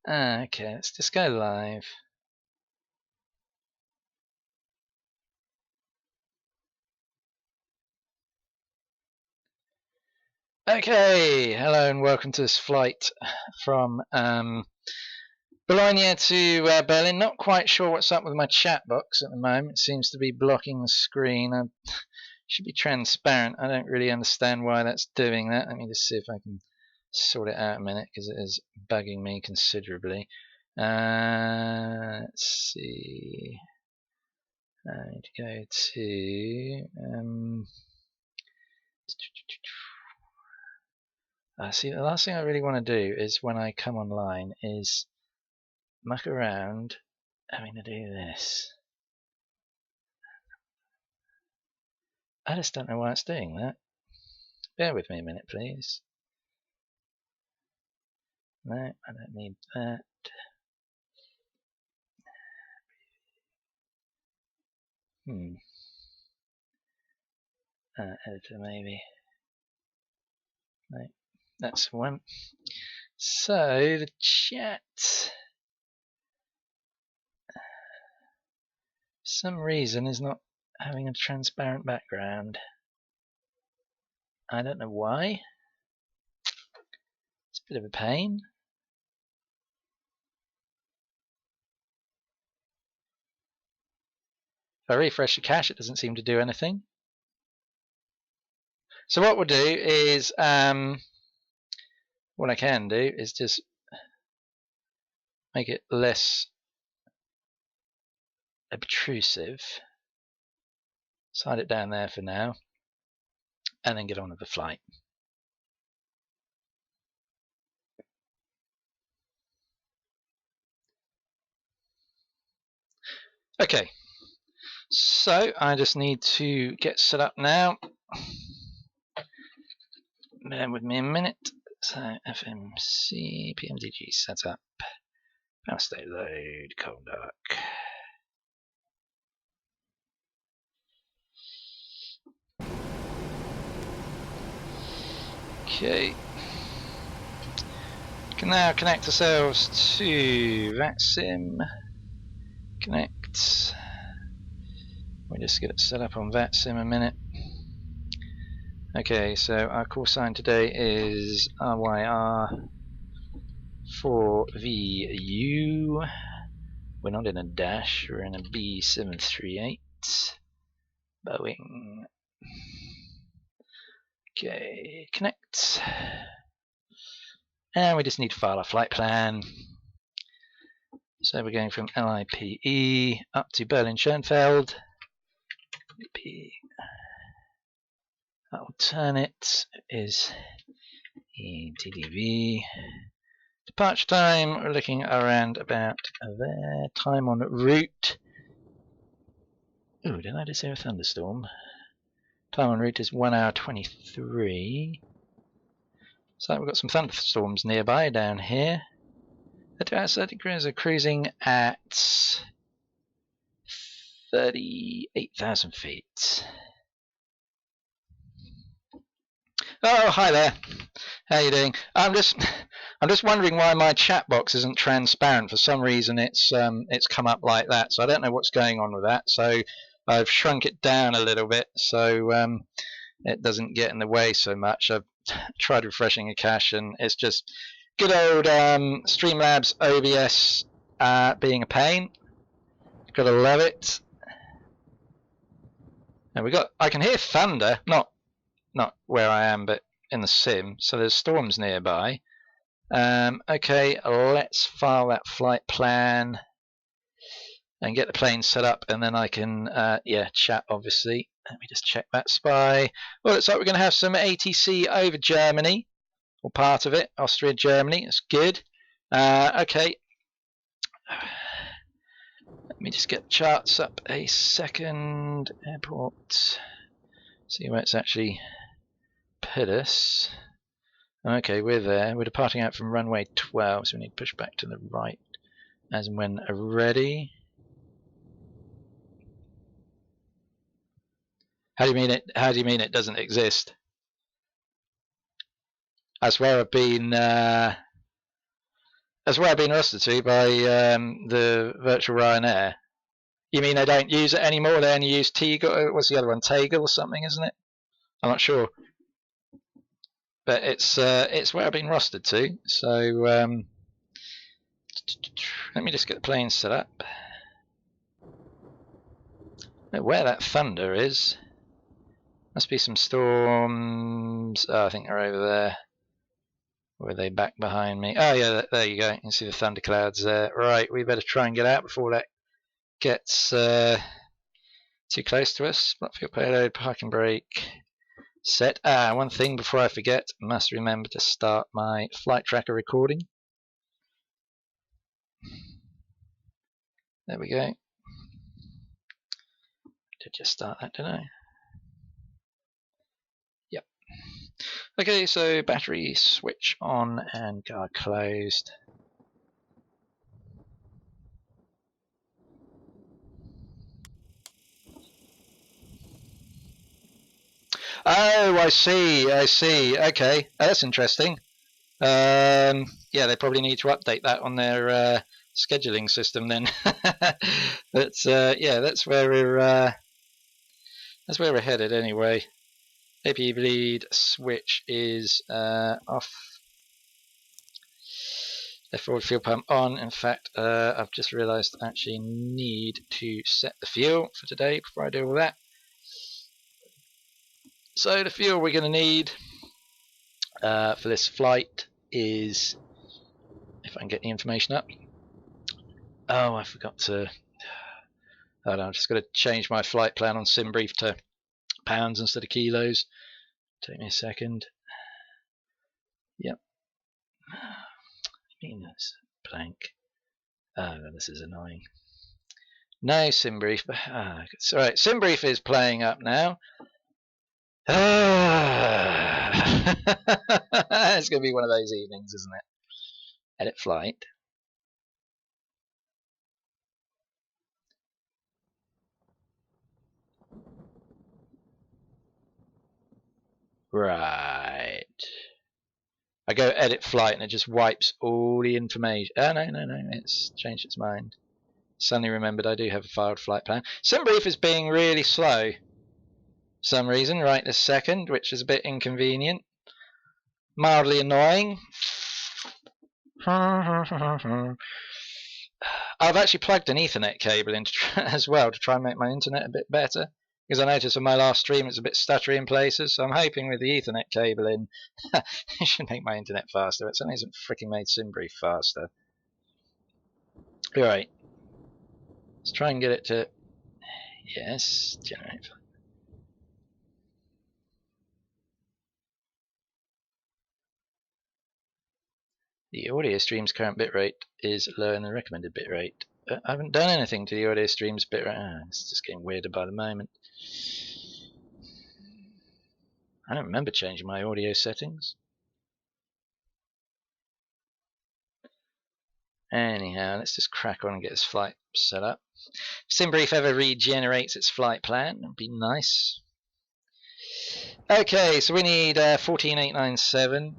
Okay, let's just go live. Okay, hello and welcome to this flight from Bologna to Berlin. Not quite sure what's up with my chat box at the moment. It seems to be blocking the screen. I should be transparent. I don't really understand why that's doing that. Let me just see if I can sort it out a minute because it is bugging me considerably. Let's see. I need to go to see, the last thing I really want to do is when I come online is muck around having to do this. I just don't know why it's doing that. Bear with me a minute, please. No, I don't need that. Editor maybe. No, that's the one. So the chat, for some reason, is not having a transparent background. I don't know why. It's a bit of a pain. If I refresh the cache, it doesn't seem to do anything. So what we'll do is, what I can do is just make it less obtrusive. Slide it down there for now, and then get on with the flight. Okay, so I just need to get set up now. Bear with me a minute. So FMC PMDG setup, power state load, cold dark. Okay. We can now connect ourselves to VATSIM. Connect. We'll just get it set up on VATSIM a minute. Okay, so our call sign today is RYR4VU. We're not in a dash, we're in a B738 Boeing. Okay, connect. And we just need to file our flight plan. So we're going from LIPE up to Berlin-Schönfeld. Alternate is ETDV. Departure time, we're looking around about there. Time en route. Ooh, did I just hear a thunderstorm? Time en route is 1 hour 23. So we've got some thunderstorms nearby down here. At about 30 degrees, are cruising at 38,000 feet. Oh, hi there. How you doing? I'm just wondering why my chat box isn't transparent. For some reason, it's come up like that. So I don't know what's going on with that. So I've shrunk it down a little bit so it doesn't get in the way so much. I've tried refreshing a cache, and it's just good old Streamlabs OBS being a pain. Gotta love it. And I can hear thunder, not where I am, but in the sim. So there's storms nearby. Okay, let's file that flight plan and get the plane set up, and then I can chat obviously. Let me just check that spy. Well, it's like we're going to have some ATC over Germany, or part of it, Austria, Germany. That's good. Okay. Let me just get the charts up a second. Airport. See where it's actually put us. Okay, we're there. We're departing out from runway 12, so we need to push back to the right as and when ready. How do you mean it? How do you mean it doesn't exist? I swear I've been That's where I've been rusted to by the virtual Ryanair. You mean they don't use it anymore? They only use Tegel. What's the other one? Tegel or something, isn't it? I'm not sure. But it's where I've been rusted to. So let me just get the plane set up. Where that thunder is, must be some storms. Oh, I think they're over there. Or are they back behind me? Oh yeah, there you go. You can see the thunder clouds there. Right, we better try and get out before that gets too close to us. Block fuel payload, parking brake set. One thing before I forget, must remember to start my flight tracker recording. There we go. Did just start that, didn't I? Yep. Okay, so battery switch on and guard closed. Oh, I see. Okay, that's interesting. Yeah, they probably need to update that on their scheduling system then. But yeah, that's where we're headed anyway. APU bleed switch is off. The forward fuel pump on. In fact, I've just realised I actually need to set the fuel for today before I do all that. So the fuel we're going to need for this flight is, if I can get the information up. Oh, I forgot to. Oh no, I'm just going to change my flight plan on SimBrief to pounds instead of kilos. Take me a second. Yep. Minus blank. Oh, this is annoying. No SimBrief. It's alright. SimBrief is playing up now. It's going to be one of those evenings, isn't it? Edit flight. Right. I go edit flight and it just wipes all the information. Oh, no, it's changed its mind. Suddenly remembered I do have a filed flight plan. SimBrief is being really slow. For some reason, right this second, which is a bit inconvenient. Mildly annoying. I've actually plugged an Ethernet cable in as well to try and make my internet a bit better. Because I noticed on my last stream it's a bit stuttery in places, so I'm hoping with the Ethernet cable in, it should make my internet faster. It certainly hasn't freaking made SimBrief faster. Alright. Let's try and get it to... Yes, generate. The audio stream's current bitrate is lower than the recommended bitrate. I haven't done anything to the audio stream's bitrate. It's just getting weirder by the moment. I don't remember changing my audio settings. Anyhow, let's just crack on and get this flight set up. If SimBrief ever regenerates its flight plan, it'd be nice. Okay, so we need 14897.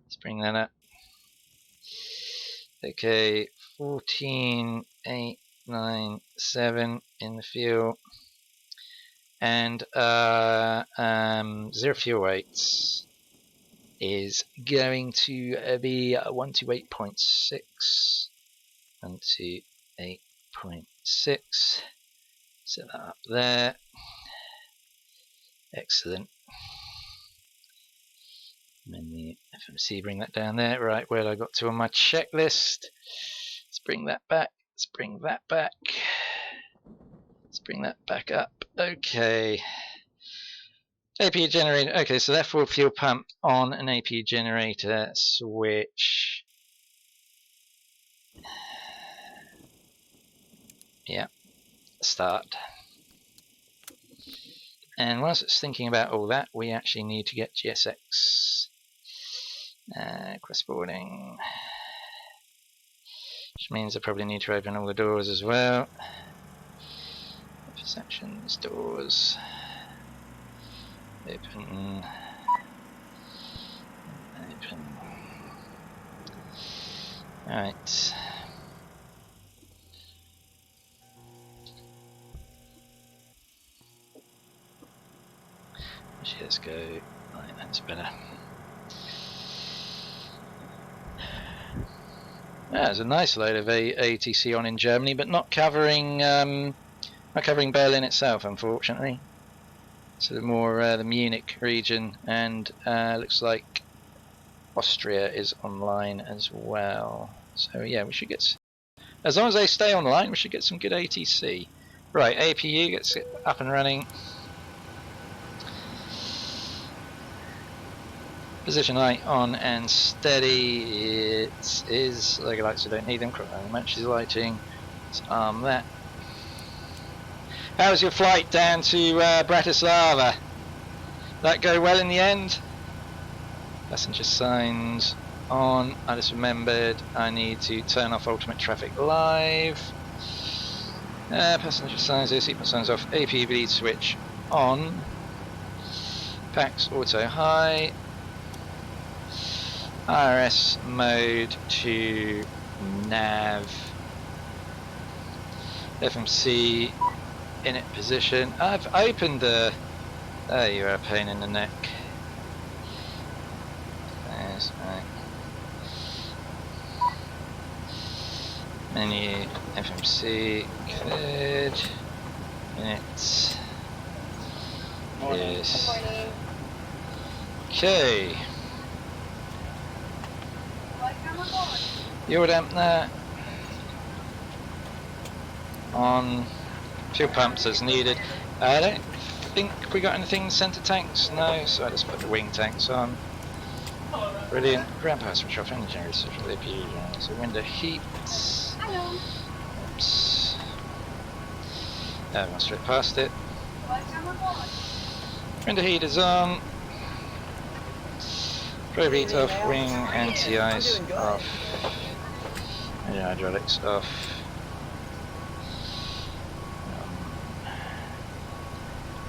Let's bring that up. Okay, 14897 in the fuel. And 0 fuel weights is going to be 128.6. 128.6. Set that up there. Excellent. And then the FMC, bring that down there. Right, where I got to on my checklist. Let's bring that back. Let's bring that back. Let's bring that back up. Okay. APU generator. Okay, so that forward fuel pump on an APU generator switch. Yeah. Start. And whilst it's thinking about all that, we actually need to get GSX crossboarding, which means I probably need to open all the doors as well. Sections, doors, open. Alright. Actually, let's go. Right, that's better. Yeah, there's a nice load of ATC on in Germany, but not covering Berlin itself, unfortunately. So the more the Munich region, and looks like Austria is online as well. So yeah, we should get, as long as they stay online, we should get some good ATC. Right, APU gets it up and running. Position light on and steady. It is like lights, so don't need them. Matches lighting. Let's arm that. How was your flight down to Bratislava? That go well in the end? Passenger signs on. I just remembered I need to turn off ultimate traffic live. Passenger signs, seatbelt signs off. APU bleed switch on. Pax auto high. RS mode to nav. FMC init position. I've opened the. There you are, a pain in the neck. There's right. Menu FMC cleared. Init. Yes. Okay. Fuel dampener on. Fuel pumps as needed. I don't think we got anything in center tanks. No, so I just put the wing tanks on. Brilliant. Ground power switch off. Engine generator switch off. APU. So window heat. Hello. Oops. Went straight past it. Window heat is on. Probe heat off. Wing anti-ice off. Engine hydraulics off.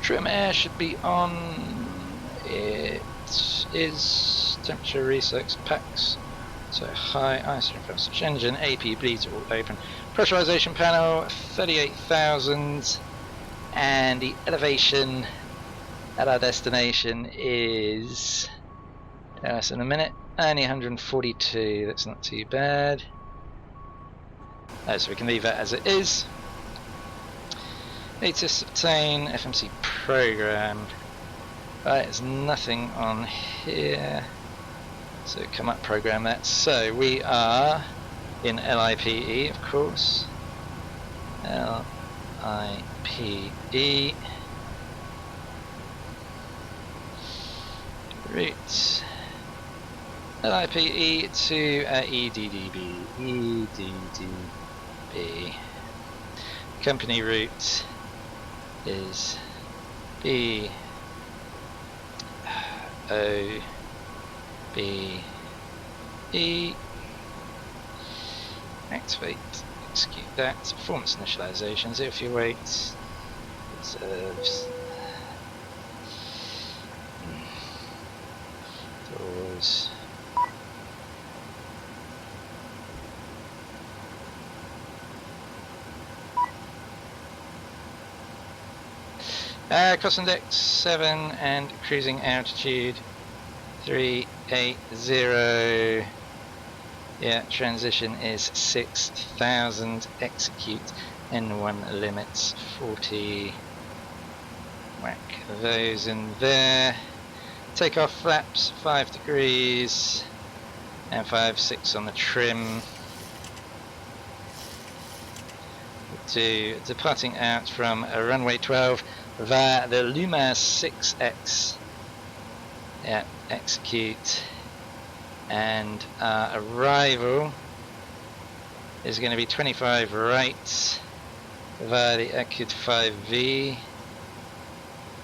Trim air should be on. It is temperature research packs. So high ice switch engine, AP bleeds all open. Pressurization panel 38,000, and the elevation at our destination is less in a minute. Only 142. That's not too bad. So we can leave that as it is. Latest obtain FMC program. Right, there's nothing on here. So come up, program that. So we are in LIPE, of course. LIPE. Route. LIPE to EDDB. EDDB. Company route is B O B E. Activate, execute that. Performance initialization, 0 fuel weight, reserves, doors. Cross index 7 and cruising altitude 380. Yeah, transition is 6,000. Execute N1 limits 40. Whack those in there. Take off flaps 5 degrees and 5-6 on the trim. Departing out from runway 12 via the Luma 6X. Yeah, execute. And our arrival is going to be 25 right via the Acute 5V.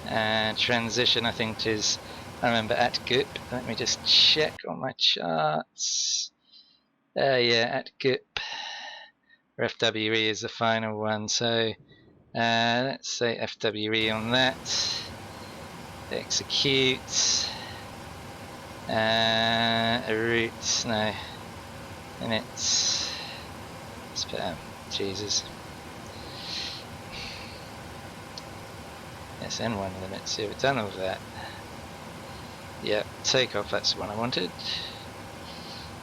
And transition, I think, is, I remember, at GUP. Let me just check on my charts. Yeah, at GUP. FWE is the final one, so let's say FWE on that. Execute. Route, no. Limits. Let's put out. Jesus. Yes, N1 limits. See, we've done all that. Yep, takeoff. That's the one I wanted.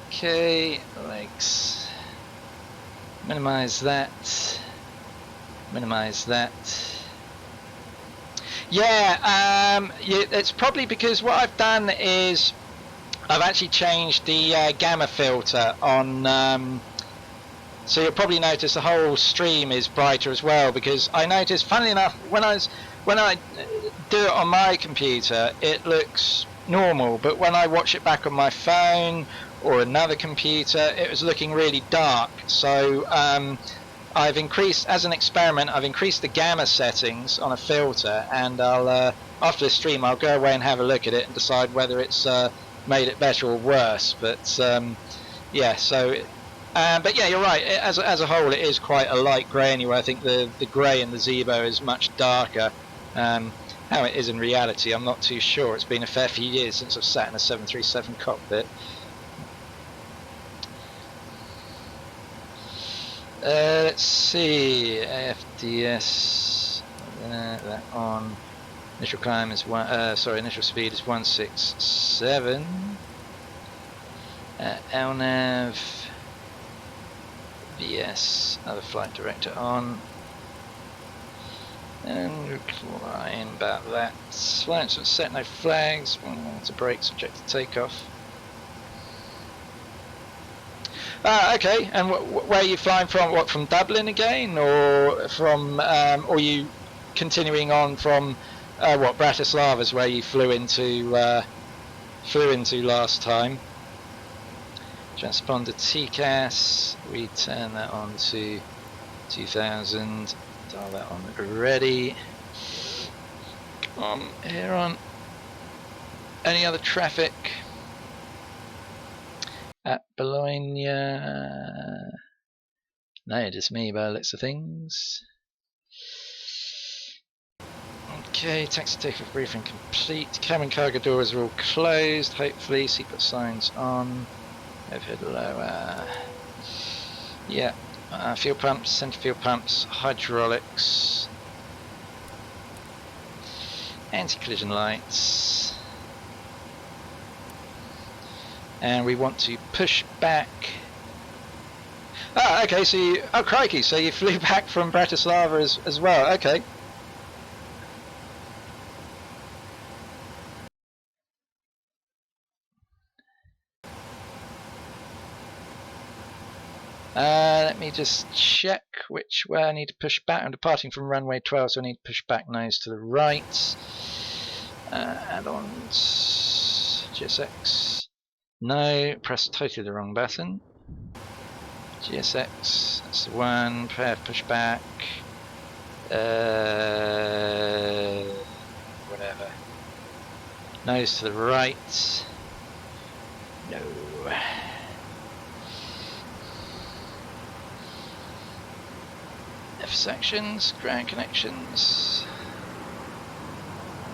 Okay, legs. Minimize that. Minimize that. Yeah, it's probably because what I've done is I've actually changed the gamma filter on. So you'll probably notice the whole stream is brighter as well, because I noticed, funnily enough, when I do it on my computer, it looks normal, but when I watch it back on my phone or another computer, it was looking really dark. So I've increased, as an experiment, I've increased the gamma settings on a filter, and I'll after the stream I'll go away and have a look at it and decide whether it's made it better or worse. But yeah, so but yeah, you're right, as a whole it is quite a light grey anyway. I think the grey in the Zebo is much darker. How it is in reality I'm not too sure. It's been a fair few years since I've sat in a 737 cockpit. Let's see, AFDS, that on. Initial climb is initial speed is 167. LNAV, VS, other flight director on. And climb about that. Flights set no flags. To brake, subject to takeoff. Okay, and where are you flying from? What, from Dublin again, or from, or you continuing on from what, Bratislava is where you flew into last time? Transponder TCAS. We turn that on to 2000. Dial that on ready. Come on, here on. Any other traffic? At Bologna, no, just me by the looks of things. Okay, taxi takeoff briefing complete. Cabin cargo doors are all closed, hopefully. Seatbelt signs on. Overhead lower. Yeah, fuel pumps, centre fuel pumps, hydraulics, anti-collision lights. And we want to push back. Ah, okay, so you, oh crikey, so you flew back from Bratislava as well, okay. Let me just check which way I need to push back. I'm departing from runway 12, so I need to push back nose to the right. Addons, GSX. No, press totally the wrong button. GSX, that's the one. Push back. Whatever. Nose to the right. No. F sections, ground connections.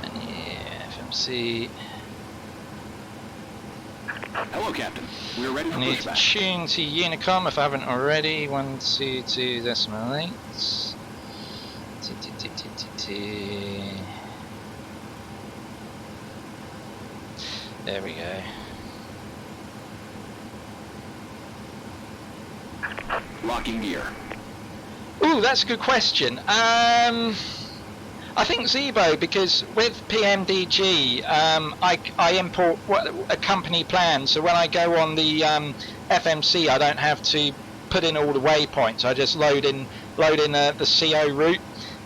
Menu, FMC. Hello, Captain. We're ready for pushback. I need to tune to Unicom if I haven't already. 122.8. There we go. Locking gear. Ooh, that's a good question. I think Zebo, because with PMDG, I import a company plan, so when I go on the FMC, I don't have to put in all the waypoints. I just load in the CO route,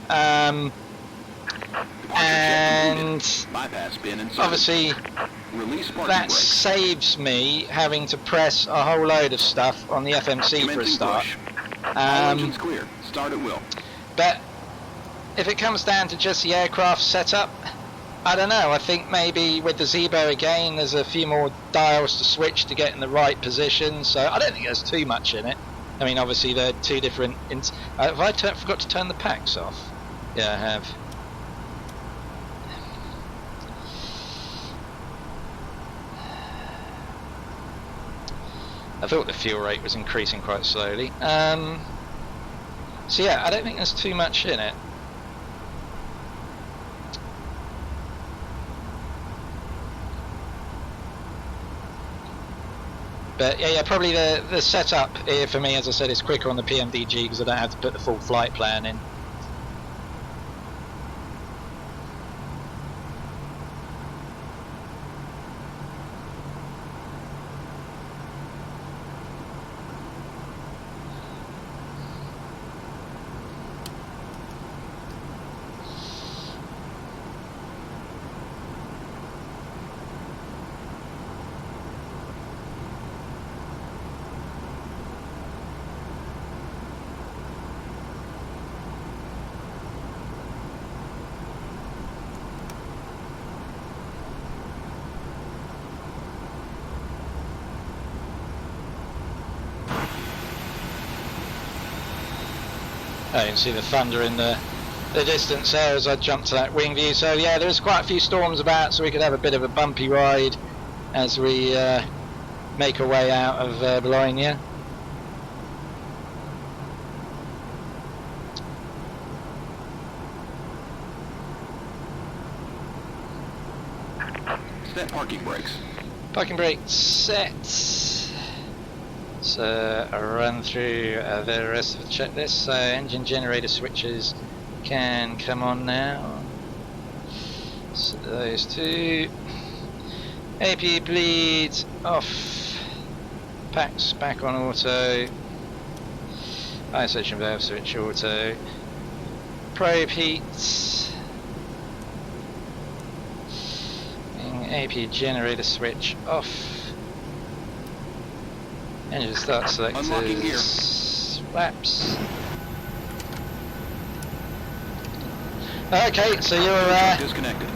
and obviously that saves me having to press a whole load of stuff on the FMC for a start. Clear. Start at will. But if it comes down to just the aircraft setup, I don't know. I think maybe with the Zebo again, there's a few more dials to switch to get in the right position. So I don't think there's too much in it. I mean, obviously there are two different. Have I forgot to turn the packs off? Yeah, I have. I thought the fuel rate was increasing quite slowly. So yeah, I don't think there's too much in it. But yeah, probably the setup here for me, as I said, is quicker on the PMDG because I don't have to put the full flight plan in. Oh, you can see the thunder in the distance there as I jumped to that wing view. So yeah, there's quite a few storms about, so we could have a bit of a bumpy ride as we make our way out of Bologna. Set parking brakes. Parking brakes set. So I'll run through the rest of the checklist. So engine generator switches can come on now. So those two. AP bleeds off. Packs back on auto. Isolation valve switch auto. Probe heats. AP generator switch off. Engine start selectors, flaps. Okay, so you're disconnected.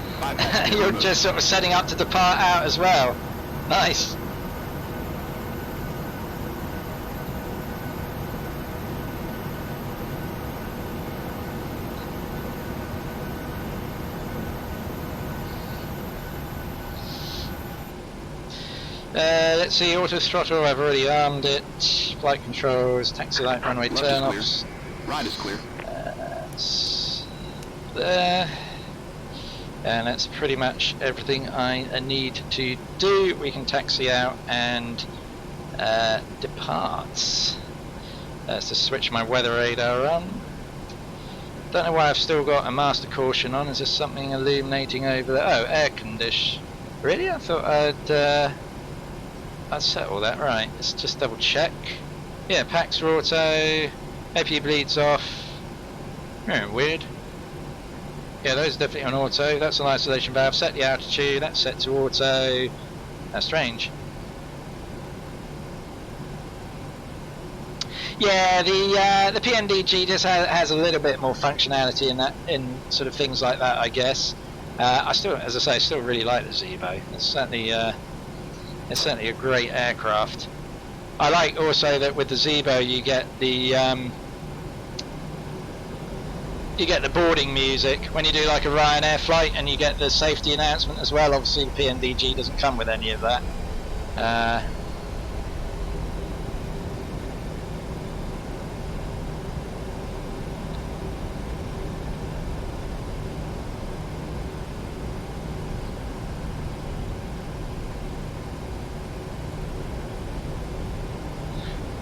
you're just sort of setting up to depart out as well. Nice. Let's see, auto throttle, I've already armed it. Flight controls, taxi light, runway turn-offs. Ride is clear. There. And that's pretty much everything I need to do. We can taxi out and depart. That's to switch my weather radar on. Don't know why I've still got a master caution on. Is there something illuminating over there? Oh, air condition. Really? I thought I'd set all that. Right, let's just double check. Yeah, packs are auto. AP bleeds off. Weird. Yeah, those are definitely on auto. That's an isolation valve. Set the altitude. That's set to auto. That's strange. Yeah, the PMDG just has a little bit more functionality in that, in sort of things like that, I guess. I still, as I say, I still really like the Zeebo. It's certainly a great aircraft. I like also that with the Zeebo you get the boarding music when you do like a Ryanair flight, and you get the safety announcement as well. Obviously the PMDG doesn't come with any of that.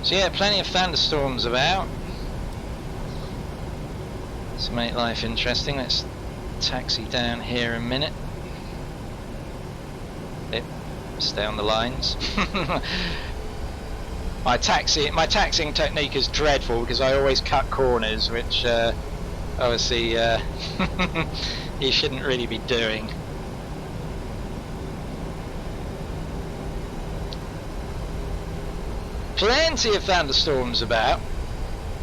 So yeah, plenty of thunderstorms about. To make life interesting, let's taxi down here a minute. Yep, stay on the lines. My taxiing technique is dreadful because I always cut corners, which obviously you shouldn't really be doing. Plenty of thunderstorms about.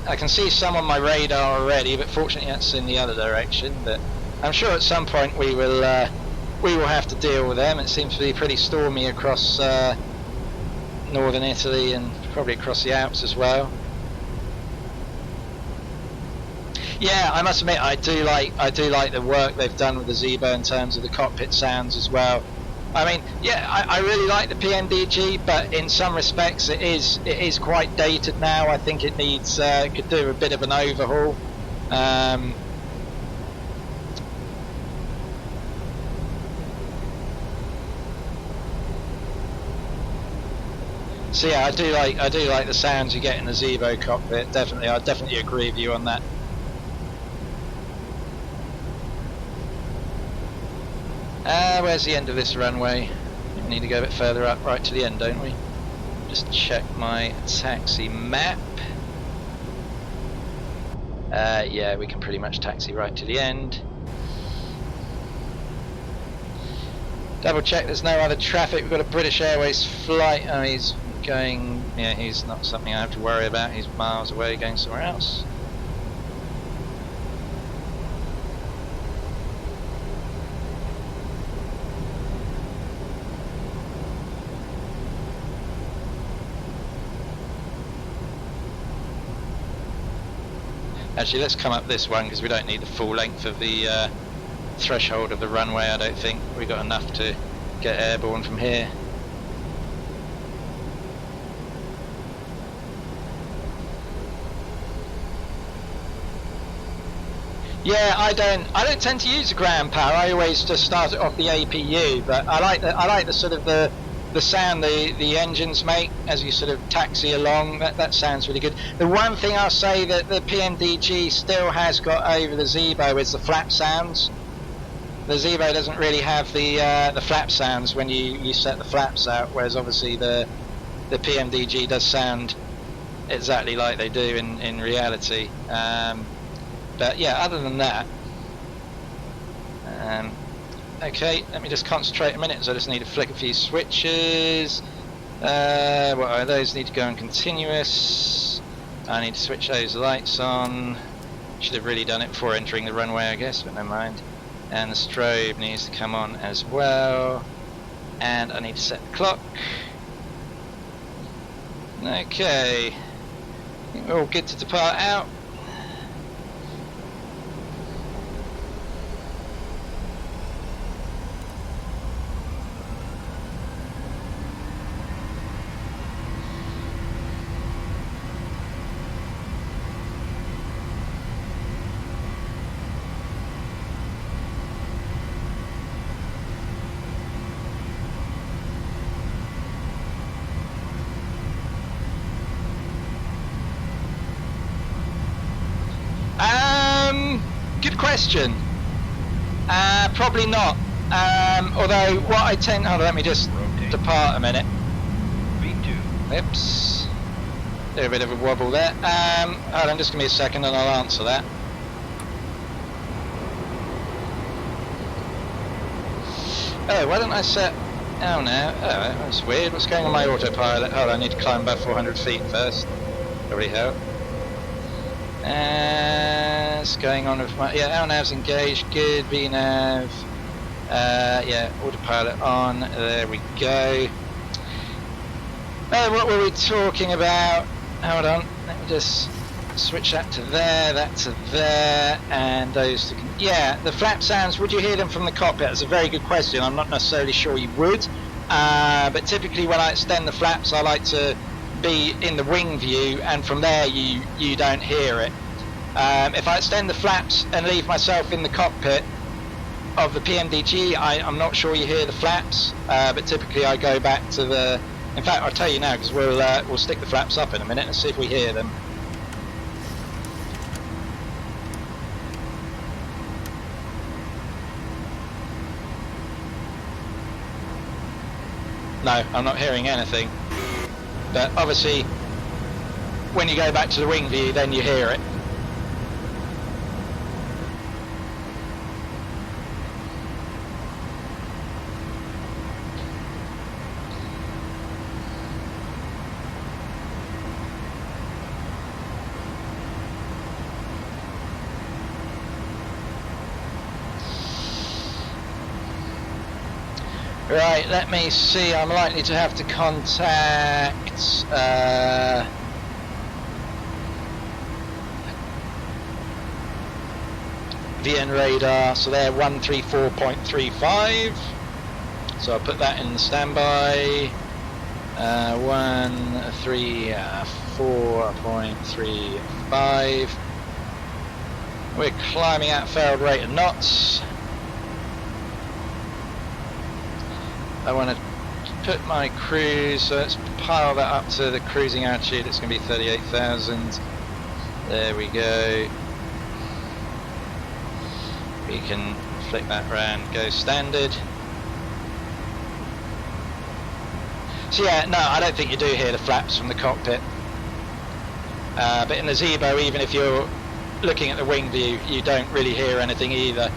I can see some on my radar already, but fortunately that's in the other direction. But I'm sure at some point we will have to deal with them. It seems to be pretty stormy across northern Italy and probably across the Alps as well. Yeah, I must admit I do like the work they've done with the Zeebo in terms of the cockpit sounds as well. I mean, yeah, I really like the PMDG, but in some respects it is quite dated now. I think it needs could do a bit of an overhaul. So yeah, I do like the sounds you get in the Zevo cockpit. Definitely, I definitely agree with you on that. Where's the end of this runway? We need to go a bit further up, right to the end, don't we? Just check my taxi map. Yeah, we can pretty much taxi right to the end. Double check there's no other traffic. We've got a British Airways flight. Oh, he's going, yeah, he's not something I have to worry about. He's miles away going somewhere else. Actually, let's come up this one because we don't need the full length of the threshold of the runway. I don't think we've got enough to get airborne from here. Yeah, I don't tend to use the ground power. I always just start it off the APU, but I like the sort of the sound the engines make as you sort of taxi along. That sounds really good. The one thing I'll say that the PMDG still has got over the Zevo is the flap sounds. The Zevo doesn't really have the flap sounds when you set the flaps out, whereas obviously the PMDG does sound exactly like they do in reality. But yeah, other than that, okay, let me just concentrate a minute, because I just need to flick a few switches. What are those? Need to go on continuous. I need to switch those lights on. Should have really done it before entering the runway, I guess, but never mind. And the strobe needs to come on as well. And I need to set the clock. Okay, I think we're all good to depart out. Good question. Probably not. Although what I tend, hold on, let me just depart a minute. V2. Oops. There's a bit of a wobble there. Hold on, just give me a second and I'll answer that. Oh, why don't I set? Oh no. Oh, that's weird. What's going on my autopilot? Hold on, I need to climb above 400 feet first. Probably help. What's going on with my, yeah, LNAV's engaged, good, VNAV, yeah, autopilot on, there we go. What were we talking about? Hold on, let me just switch that to there, that to there, and those two, yeah, the flap sounds, would you hear them from the cockpit? That's a very good question. I'm not necessarily sure you would, but typically when I extend the flaps I like to be in the wing view, and from there you don't hear it. If I extend the flaps and leave myself in the cockpit of the PMDG, I'm not sure you hear the flaps, but typically I go back to the, in fact I'll tell you now, because we'll stick the flaps up in a minute and see if we hear them. No, I'm not hearing anything. But obviously, when you go back to the wing view, then you hear it. Right, let me see, I'm likely to have to contact VN radar, so they're 134.35, So I'll put that in the standby. 4.35. We're climbing at failed rate of knots. I want to put my cruise, so let's pile that up to the cruising altitude. It's going to be 38,000. There we go. We can flick that round, go standard. So yeah, no, I don't think you do hear the flaps from the cockpit. But in the Zebo, even if you're looking at the wing view, you don't really hear anything either.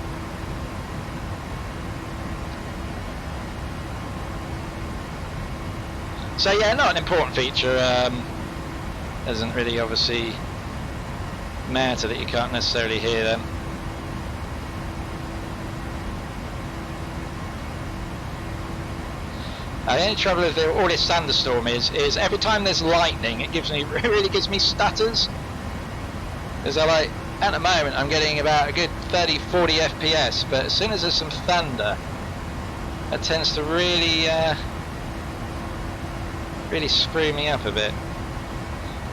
So yeah, not an important feature. Doesn't really obviously matter that you can't necessarily hear them. The only trouble with all this thunderstorm is every time there's lightning, it really gives me stutters. Because at the moment I'm getting about a good 30-40 FPS, but as soon as there's some thunder, that tends to really screw me up a bit.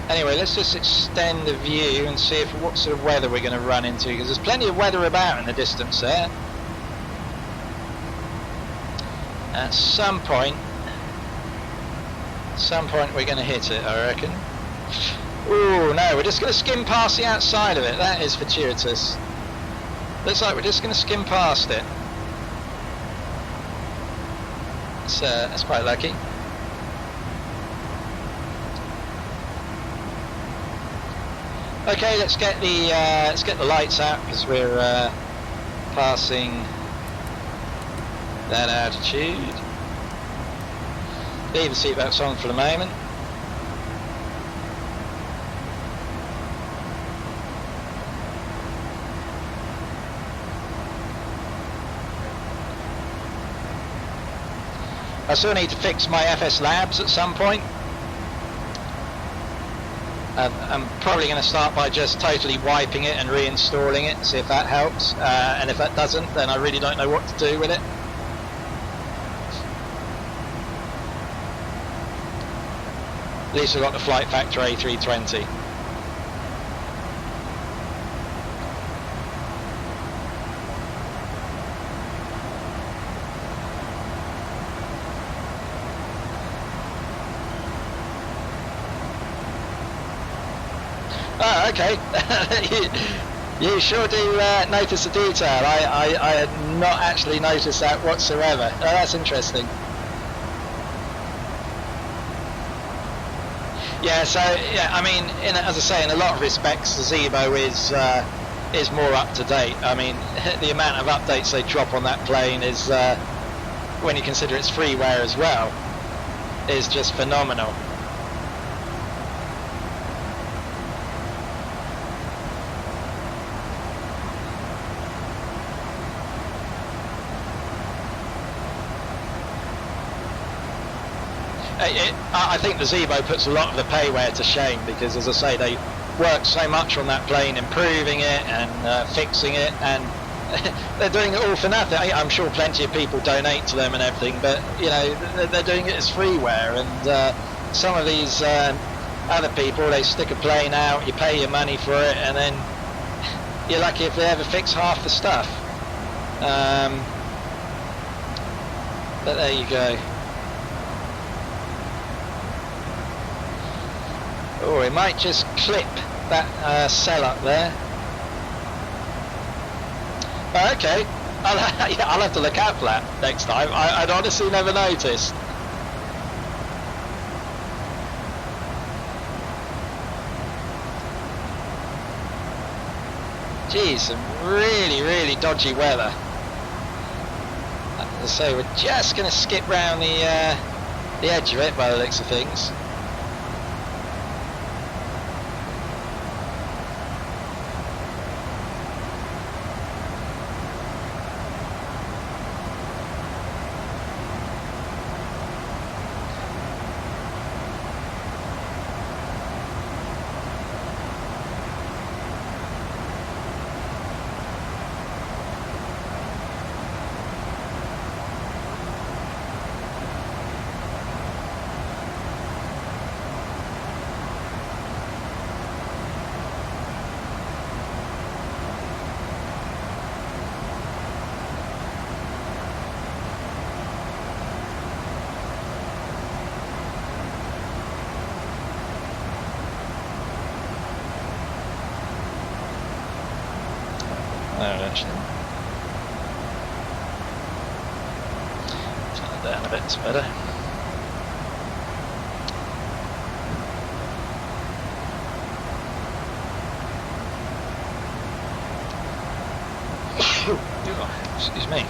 Anyway, let's just extend the view and see what sort of weather we're going to run into, because there's plenty of weather about in the distance there. At some point we're going to hit it, I reckon. Ooh, no, we're just going to skim past the outside of it. That is fortuitous. Looks like we're just going to skim past it. That's quite lucky. Okay, let's get the lights out, because we're passing that altitude. Leave the seatbelts on for the moment. I still need to fix my FS Labs at some point. I'm probably going to start by just totally wiping it and reinstalling it, see if that helps, and if that doesn't, then I really don't know what to do with it. At least I've got the Flight Factor A320. Oh, okay. you sure do notice the detail. I had not actually noticed that whatsoever. Oh, that's interesting. Yeah, so yeah, I mean, as I say, in a lot of respects, the Zebo is more up to date. I mean, the amount of updates they drop on that plane is, when you consider it's freeware as well, is just phenomenal. I think the Zebo puts a lot of the payware to shame, because, as I say, they work so much on that plane, improving it and fixing it, and they're doing it all for nothing. I'm sure plenty of people donate to them and everything, but you know, they're doing it as freeware. And some of these other people, they stick a plane out, you pay your money for it, and then you're lucky if they ever fix half the stuff. But there you go. Oh, it might just clip that cell up there. Oh, okay, I'll have to look out for that next time. I'd honestly never noticed. Geez, some really dodgy weather. So we're just going to skip round the edge of it by the looks of things. actually. Turn it down a bit, it's better. Excuse me.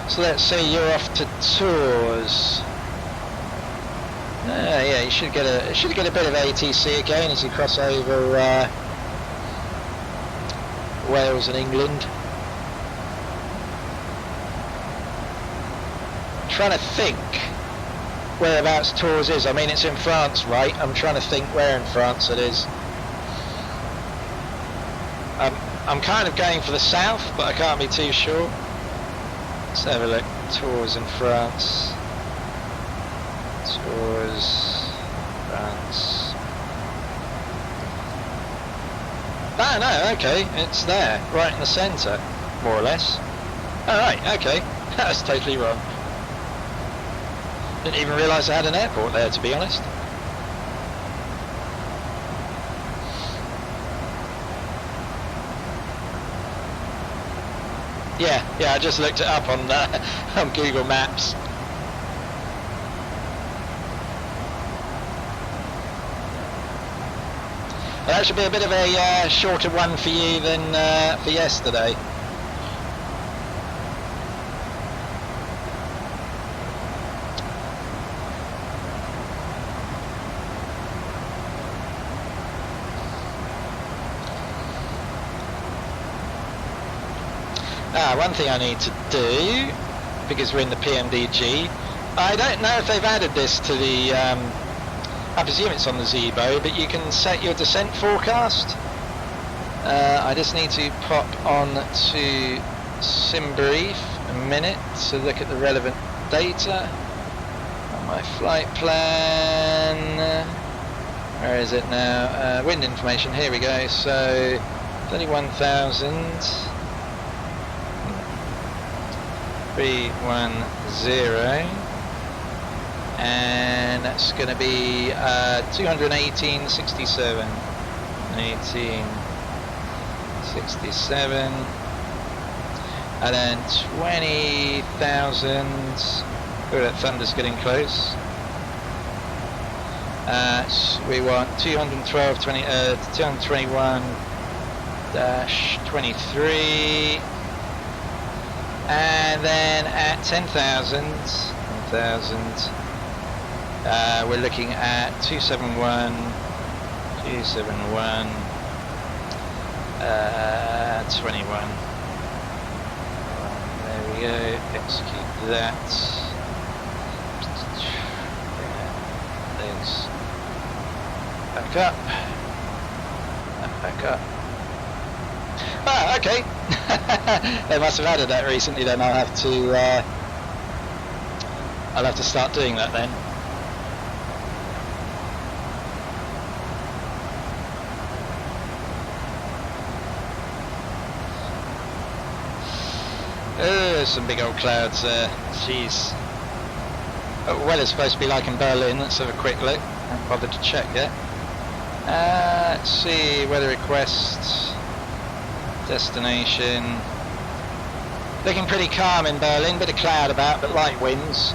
So let's say you're off to tours. Yeah, you should get a bit of ATC again as you cross over Wales and England. Trying to think whereabouts Tours is. I mean, it's in France, right? I'm trying to think where in France it is. I'm kind of going for the south, but I can't be too sure. Let's have a look. Tours in France. Tours, France. No, okay, it's there, right in the centre, more or less. Alright, okay, that's totally wrong. Didn't even realise I had an airport there, to be honest. Yeah, I just looked it up on Google Maps. Well, that should be a bit of a shorter one for you than for yesterday. One thing I need to do, because we're in the PMDG, I don't know if they've added this to the, I presume it's on the Zebo, but you can set your descent forecast. I just need to pop on to SimBrief a minute to look at the relevant data on my flight plan. Where is it now? Wind information, here we go. So 31,000. 310, and that's going to be 218.67. 18.67, and then 20,000. Oh, that thunder's getting close. So we want 221-23. And then at 10,000, we're looking at 271, 21. There we go, execute that. Things back up, and back up. Ah, okay. They must have added that recently. Then I'll have to start doing that then. Oh, there's some big old clouds there. Jeez. What weather's supposed to be like in Berlin. Let's have a quick look. I haven't bothered to check yet. Let's see, weather requests. Destination. Looking pretty calm in Berlin, bit of cloud about, but light winds.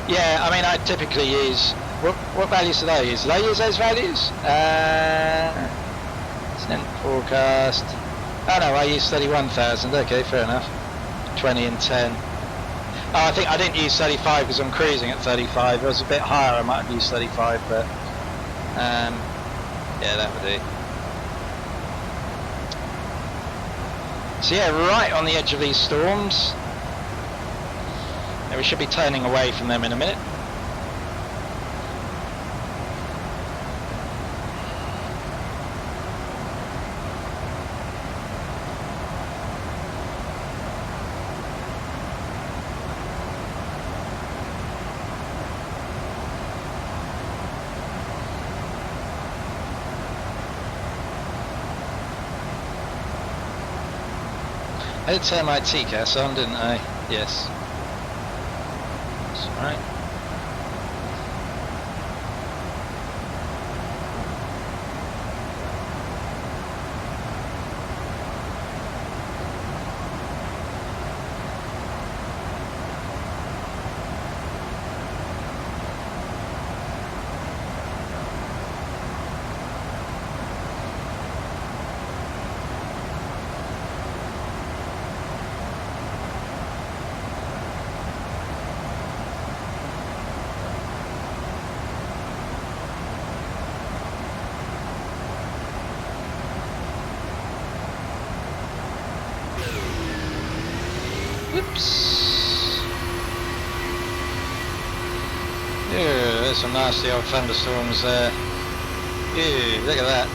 Yeah, I mean, I typically use, what values do they use? Do they use those values? Descent forecast. Oh no, I use 31,000, okay, fair enough. 20 and 10. Oh, I think I didn't use 35 because I'm cruising at 35. If it was a bit higher, I might have used 35, but yeah, that would do. So yeah, right on the edge of these storms. And we should be turning away from them in a minute. I did turn my TCAS on, didn't I? Yes. That's alright. Whoops. Yeah, there's some nasty old thunderstorms there. Yeah, look at that.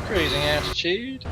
Cruising altitude.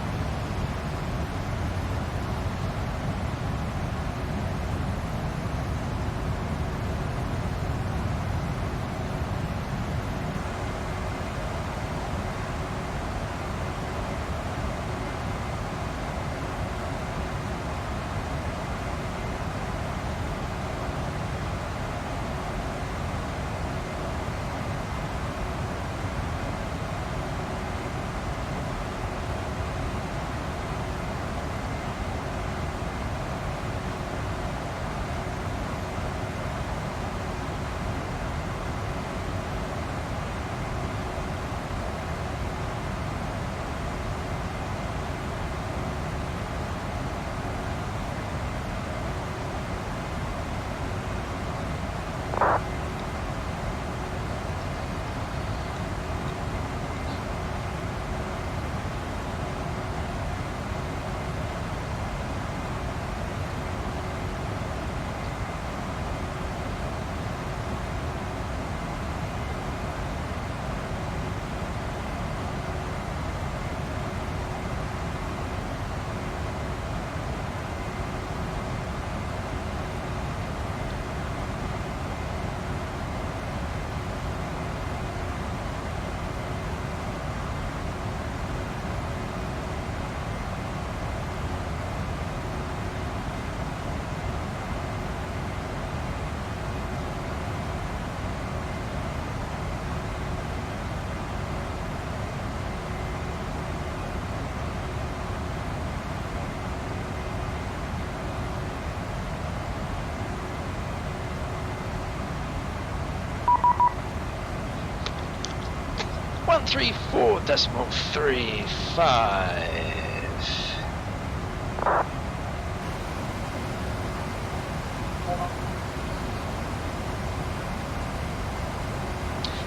134.35.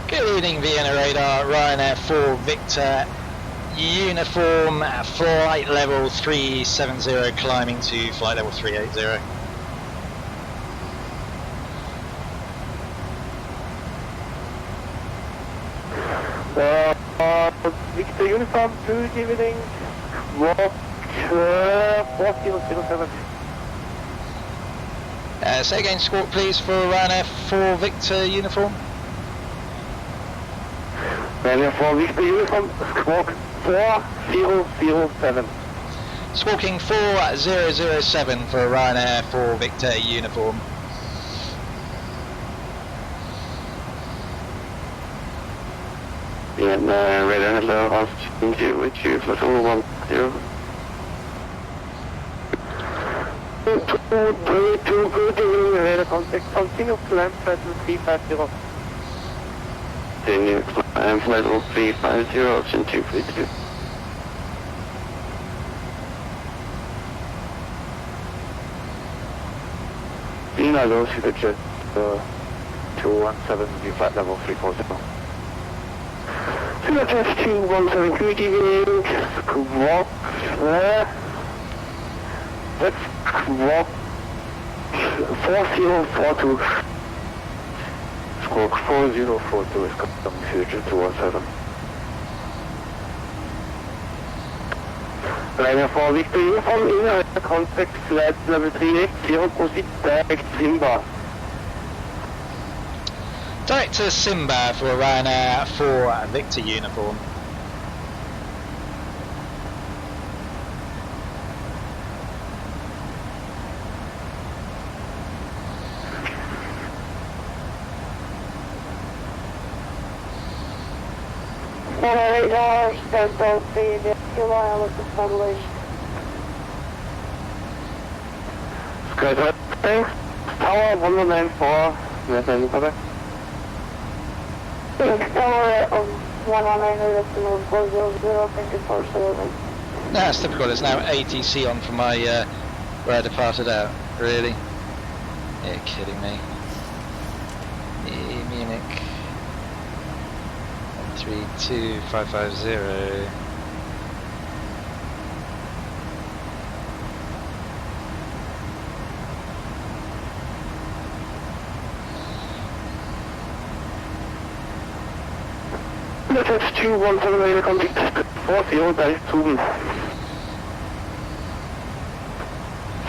Good evening, Vienna Radar, Ryanair 4 Victor, uniform, flight level 370, climbing to flight level 380. Victor uniform, good evening, walk 4007. Say again, squawk please for Ryanair 4 Victor uniform. Ryanair 4 Victor uniform, squawk 4007. Squawking 4007 for Ryanair 4 Victor uniform. And radar hello, I'll change it with you for 210. 232, good evening, radar contact, continue climb flight level 350. Continue climb flight level 350, option 232. Lima low, see the jet 217, flight level 340. Jet 217, good evening, squawk, let's squawk 4042. Squawk 4042 is coming to jet 217. Ryanair 4 Victor uniform, in contact flight level 380, proceed direct Simba. Direct to Simba for Ryanair 4 Victor uniform. Radar, stand out the July with the published. Skytrack, thanks. Tower 194, Nathan, bye-bye. Tower 119, decimal 400, thank you for serving. No, it's typical, there's now ATC on for my, where I departed out. Really? You're kidding me. Munich. 132.550. That's 217 radar contact 40 direct Zuben.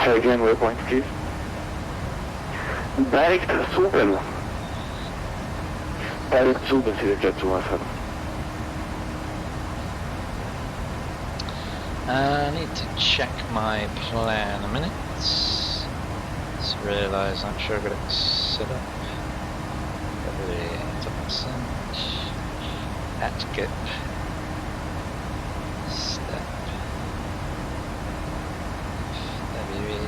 Say again, waypoint please. Direct Zuben. Direct Zuben, see the jet 217. I need to check my plan a minute. Just realise I'm sure I've got it set up. At GIP. Step. WE.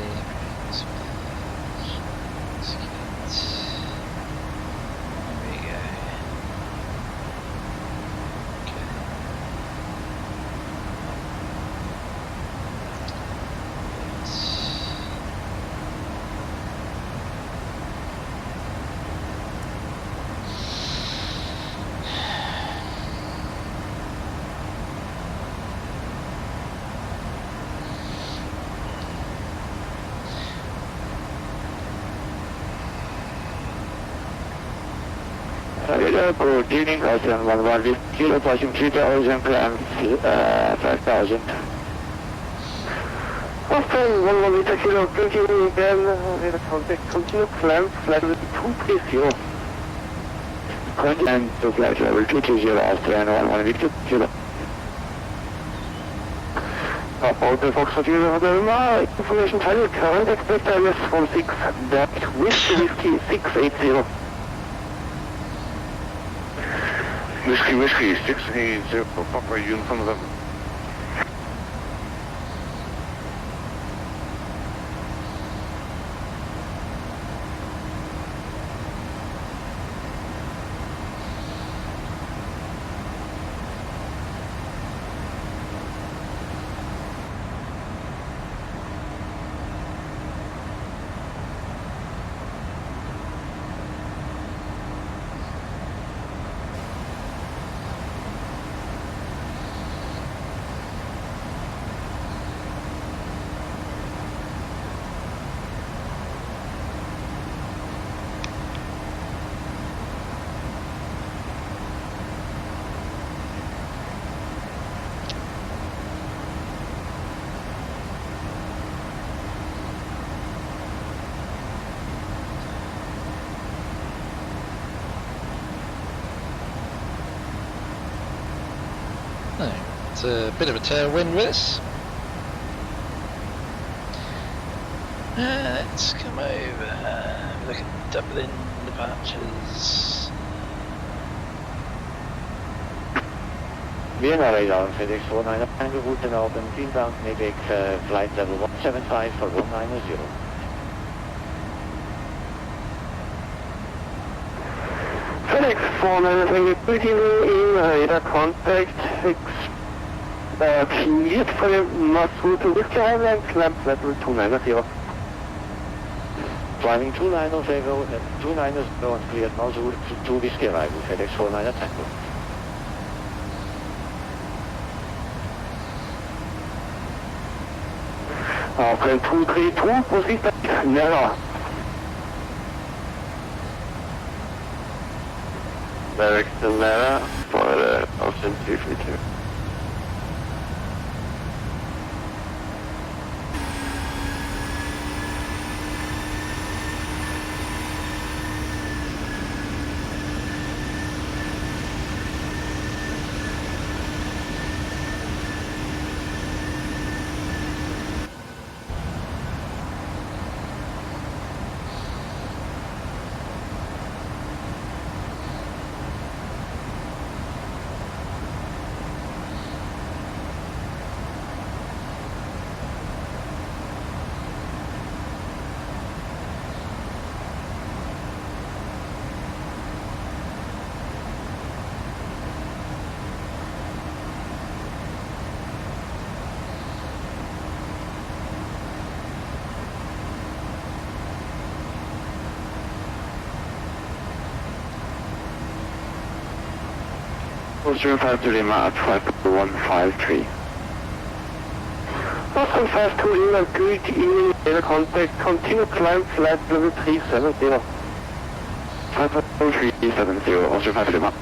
There we go. Pro tuning, Ocean 11, Kilo pushing 3000 and 5000. Austin 11 meter Kilo, continue again, with a contact, continue climb, flight level 230. Contact to flight level 230, Austrian 11 meter Kilo. Hotel Foxtrot Uniform, information channel, current expected IS from 6, that whiskey 680. Whiskey 680, Papa Uniform 11. It's a bit of a tailwind with us. Let's come over. Look at Dublin departures. Vienna radar, FedEx 490, Tango route and open, inbound Navig, flight level 175 for 190. FedEx 490, pretty low in radar contact, cleared for the Masu to Whiskey Highland, clamp level 290. Driving 290, 290 and cleared Masu to Whiskey Highland, FedEx 490 Tango. Plane 232, proceed back, narrow. Direct to Lara for option 232. Corsair 5 to Lima at 5153. Corsair 5 to Lima, good evening, radar contact, continue climb flight level 370. 55370, Corsair 5 to Lima.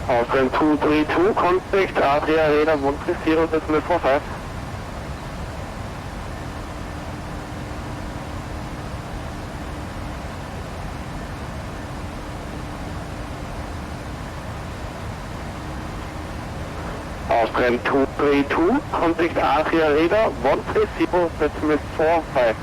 Austin 232, contact Adria radar 130.45. Austrian 232, contact Adria radar 130.45.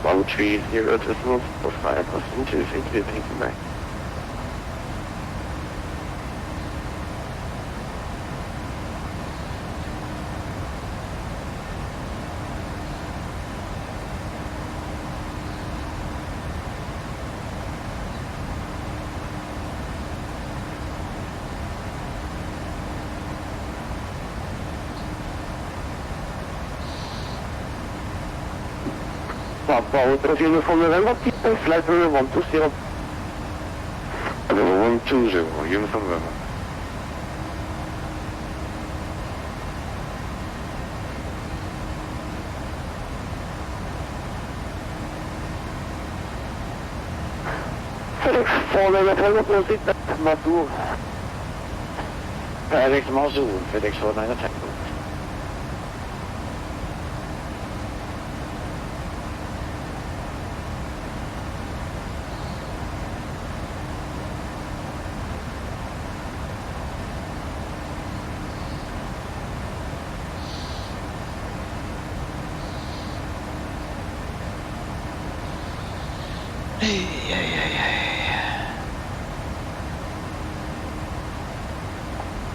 One 30 decimal 5% is including me. Power traffic from November, flight level 120. Level 120, uniform November. FedEx 490, proceed back to Modular. FedEx Modular, FedEx 490 Tango.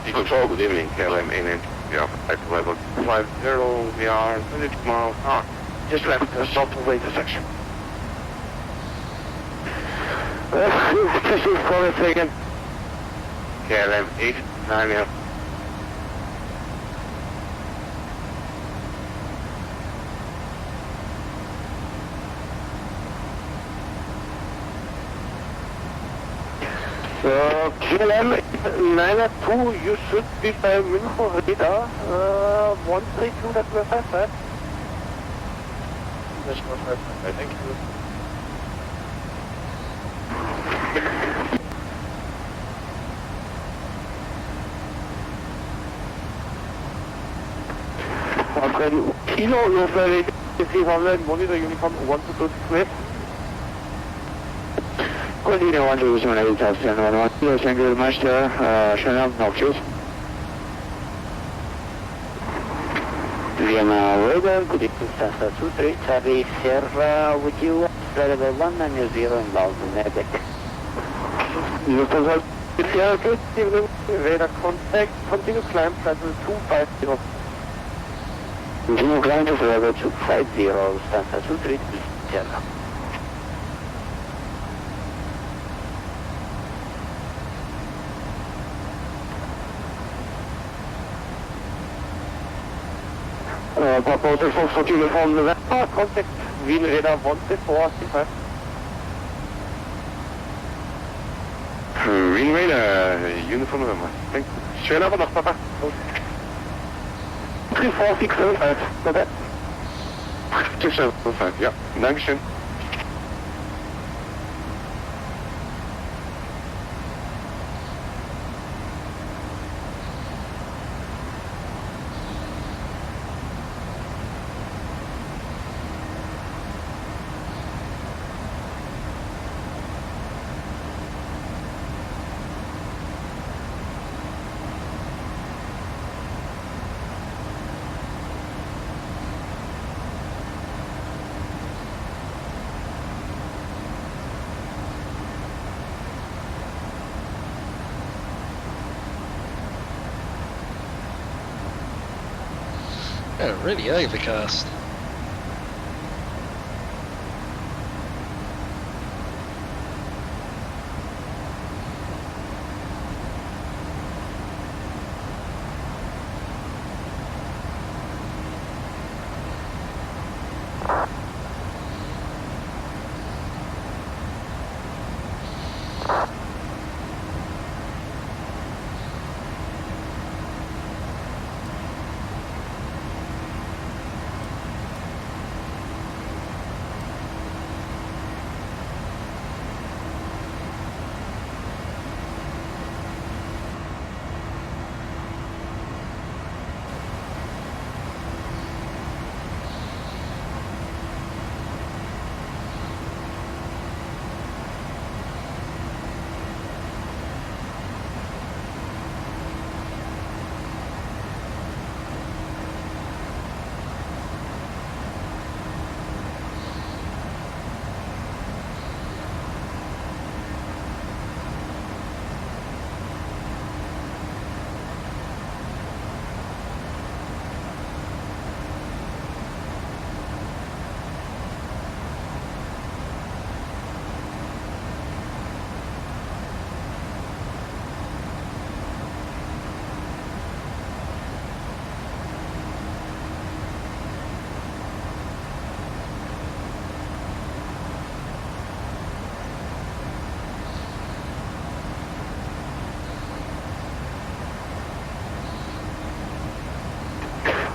Control, good evening, KLM in at level 50, we are 20 miles an hour. Just left the stop to wait a section. Just for a second. KLM 890. KLM 92, you should be by München radar 132.55. 4.5, thank you. Kilo, you're very 300, monitor uniform 122 Continue 1 to 1 thank you very much, Shannon, Noctis. Vienna weather, good evening, Stansted, Charlie Sierra with you, flight level 1 and New Zero inbound to Gatwick. Sierra, good evening, radar contact, continue climb, flight level 250. Continue climb to flight level 250, Stansted, Sierra. Proposal for uniform November, contact Wien radar 1-4-5. Wien radar, uniform November. Thank you. Schön aber noch, Papa. 34675, bitte. 675, ja. Dankeschön. Oh, really overcast.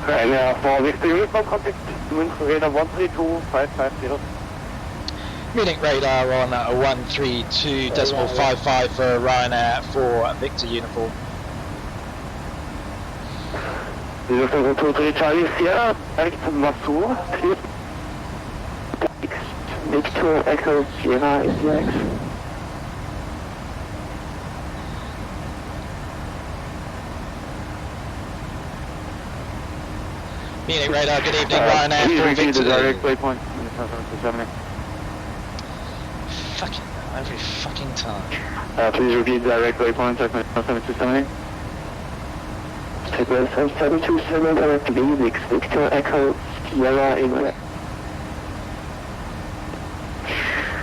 Ryanair for Victor Uniform, contact Munich radar 132.550. Munich radar on 132.55 for Ryanair for Victor Uniform. 023 Charlie Sierra, direct to Massur, clear. Victor Echo Sierra SDX. Munich radar, good evening, Ryanair for Victor. Direct waypoint. Fucking every fucking time. Please repeat direct waypoint, 7278. Take 727, direct Basics, Victor Echo Sierra Inlet.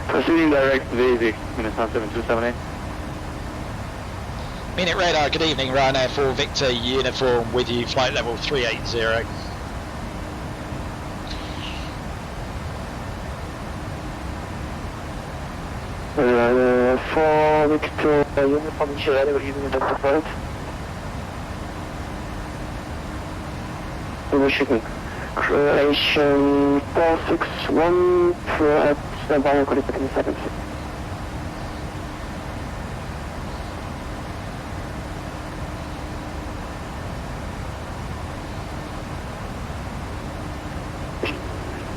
Proceeding direct Basics, Minnesota 7278. Munich radar, good evening, Ryanair for Victor Uniform with you, flight level 380. For Victor Uniform Sierra, we're using Delta Flight. Overshooting. Croatian 461 at standby, call it back in a second.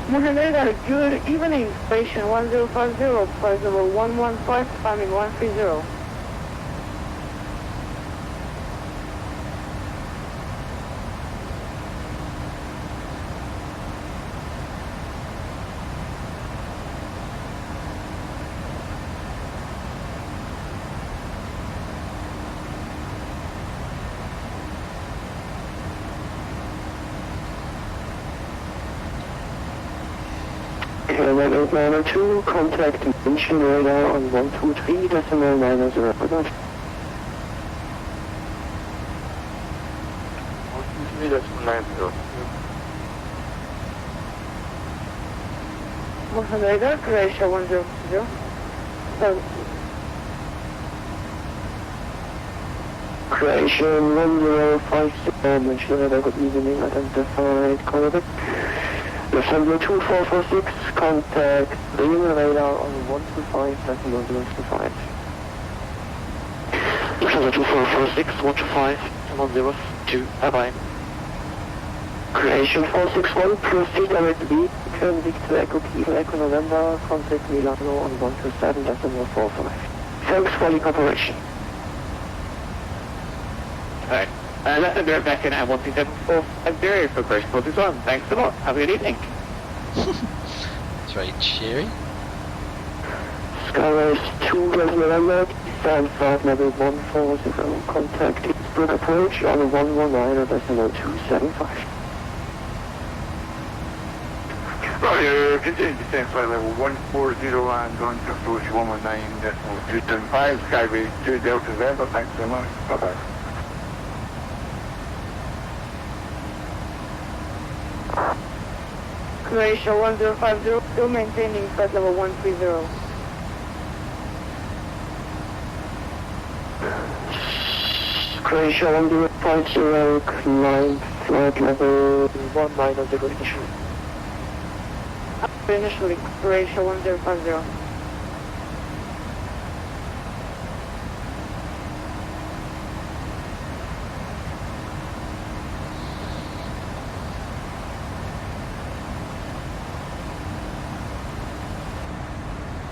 Modular, good evening, station 1050, flight level 115, climbing 130. Airline 8902, contact mention radar on 123.90. Good. 123.90. Modular, Croatia 100. Croatian 1050, mention radar, good evening, identified, call it. December 2446, contact Ryanair radar on 125.105. December 2446, 125, 102, bye-bye. Croatian 461, proceed direct to B, turn Victor Echo Kilo Echo November, contact Milano on 127.45. Thanks for the cooperation. Alright. Let's be right back in at 137.4 Iberia for Grace 41. Thanks a lot. Have a good evening. It's very cheery. Skyrise 2 November, stand 5 level 140, contact Edinburgh approach on 119.275. Roger, continue descent flight level 140 and on to approach 119.275, Skyway 2 Delta November. Thanks so much. Bye-bye. Croatia 1050, still maintaining flight level 130. Croatia 1050, climb flight level 190 initially. Initially, Croatia 1050.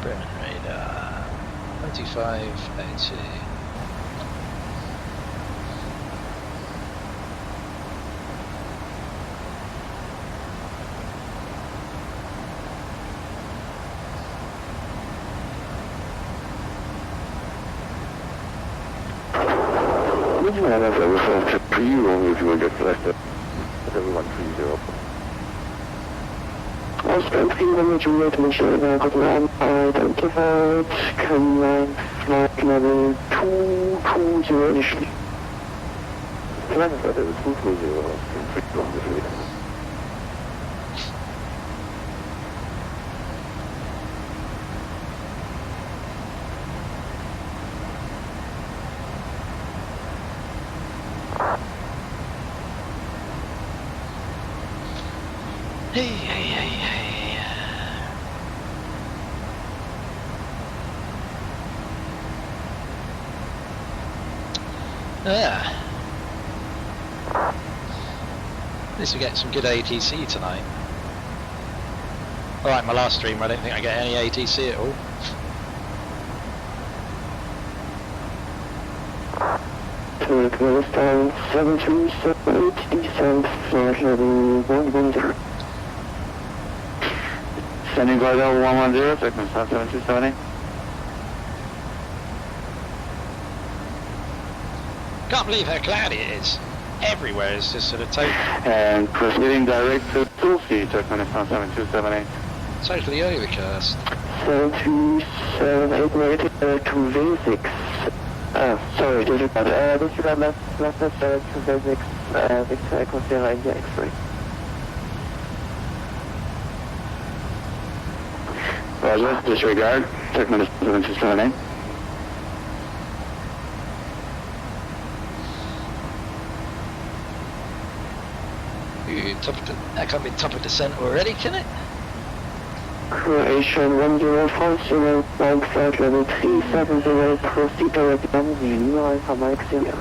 Bremen radar 2580. Would you have a reference to pre-roll if you were just selected? 130. Oscar 3 Juliet, make sure that I got one identified, command flight level 220 initially. Command flight level 220, Hey, hey, hey, hey. Yeah. At least we get some good ATC tonight. Alright, my last stream I don't think I get any ATC at all. Turkish down 7278, descent flight level 110. Standing by level 110, segment 7278. Can't believe how cloudy it is. Everywhere is just sort of And proceeding direct to Tulsi, segment 7278. totally overcast. 7278 negative to V6. Sorry, disregard. Disregard left to V6, Victor Echo Sierra India X-ray. Roger, disregard, segment 7278. Good. That can't be top of descent already, can it? Croatian 1050, flight flight level 370, proceed direct Germany, Lima Alpha Mike Senior.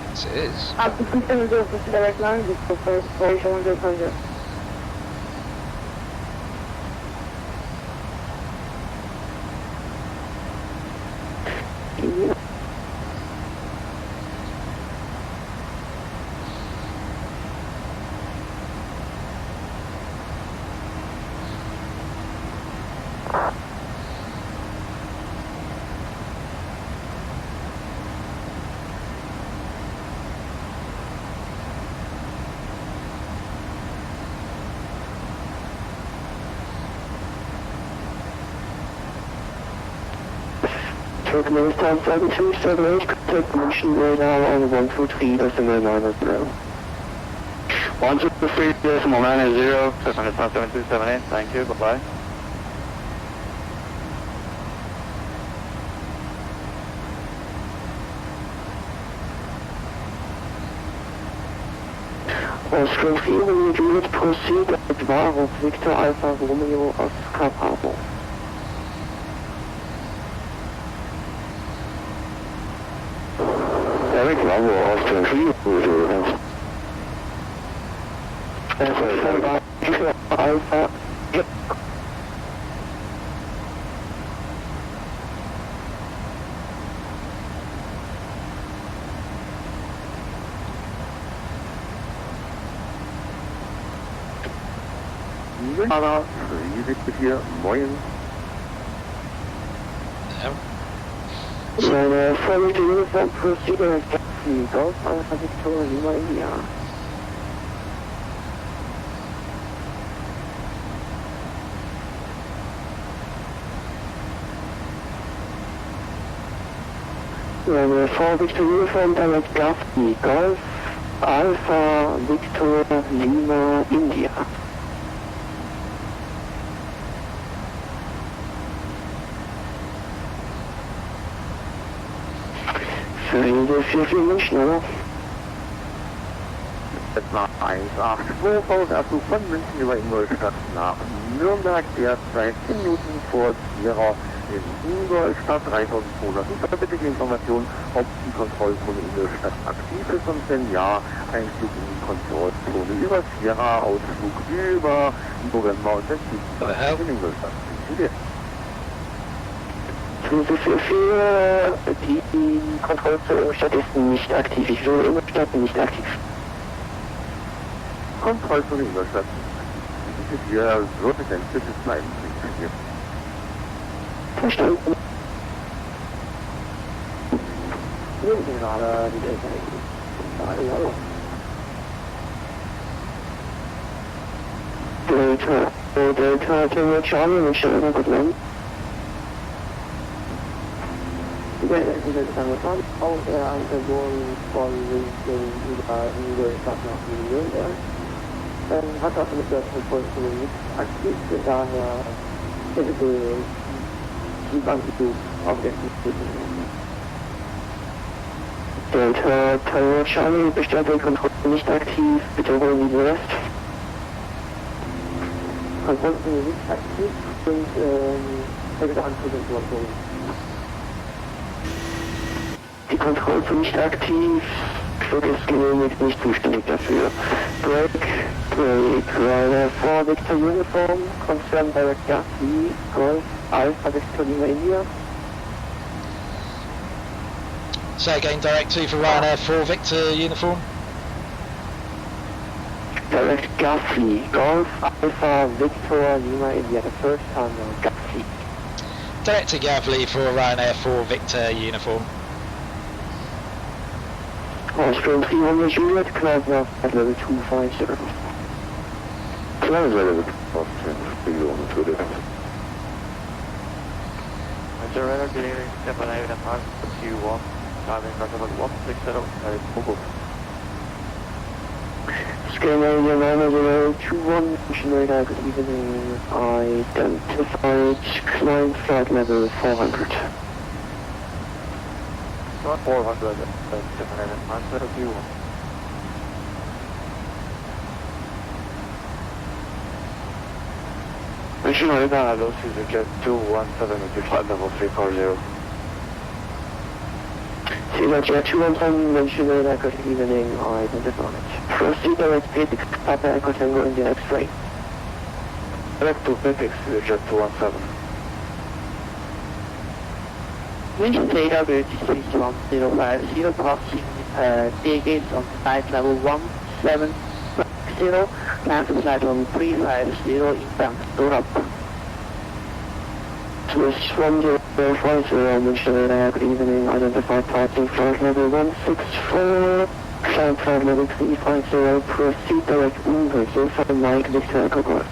Yes, it is. Up to 370, proceed direct line, this is first, Croatian 1050. Yeah. Turkmenistan 7278, contact mission radar on 123.900. 123.900, Turkmenistan 7278, thank you, bye-bye. Oscar 4 Juliet, proceed at Varov, Victor Alpha Romeo Oscar Pavo. Eric Bravo, Oscar 3 Juliet. Alpha, yep. Fahrer, hier, moin. Yeah. Meine Folge Uniform Procedure Taxi, Golf Alpha Victoria Lima India. Meine Vorrichtung Uniform Direct Taxi, Golf Alpha Victoria Lima India. Für München, oder? Etwa 182 von München über Ingolstadt nach Nürnberg, derzeit 10 Minuten vor Sierra in Ingolstadt, 3200. Verbindliche Information, ob die Kontrollzone Ingolstadt aktiv ist und wenn ja, Einflug in die Kontrollzone über Sierra, Ausflug über November und dann in Ingolstadt. Für die Kontrollzone Ingolstadt ist nicht aktiv. Ich will Ingolstadt nicht aktiv. Kontrollzone Ingolstadt. Das ist hier wirklich ein drittes Bleiben. Verstanden. Wir sind gerade die Delta, Tango Charlie, München, guten Abend. Ja, das ist jetzt angefangen, auch eine Person von München über Ingolstadt nach Nürnberg. Hat auch mit der Kontrollzone nicht aktiv, daher hätte die Bankbesuch auf der Kontrollzone. Delta, Tango Charlie, Bestellte Kontrolle nicht aktiv, bitte holen Sie den Rest. Kontrollzone nicht aktiv und hätte Anschlussinformationen. Die Kontrollzone nicht aktiv, Flug ist genehmigt, nicht zuständig dafür. Break, Ryanair 4 Victor Uniform, Confirm Direct Gatwick, Golf, Alpha Victor Lima India. Say again, direct 2 for Ryanair 4 Victor uniform. Direct Gatwick, Golf, Alpha Victor Lima India, the first time Gatwick. Direct to Gavli for Ryanair 4 Victor uniform. Austrian 300 Juliet, Glasgow at level 250. Glasgow level 250. Surrender clearing 7 5 Q1, timing level 160 Google. Scandinavia 9021, mission radar, good evening, identified, climb flight level 400. 400, 7 Q1. Regional Addons is a jet 217 with flight level 340. Seagate jet 217, mentioned Echo, good evening, I identify it. Proceed direct Pix, Papa Echo Tango India X-ray. Direct to Pix is a jet 217. Mentioned AW 3105, passing Seagate on flight level 170, land to flight level 350, inbound, door up. Swiss 1050, mentioned good evening, identified parking flight level 164, climb flight level 350, proceed direct Uber, so Mike Victor Echo Golf.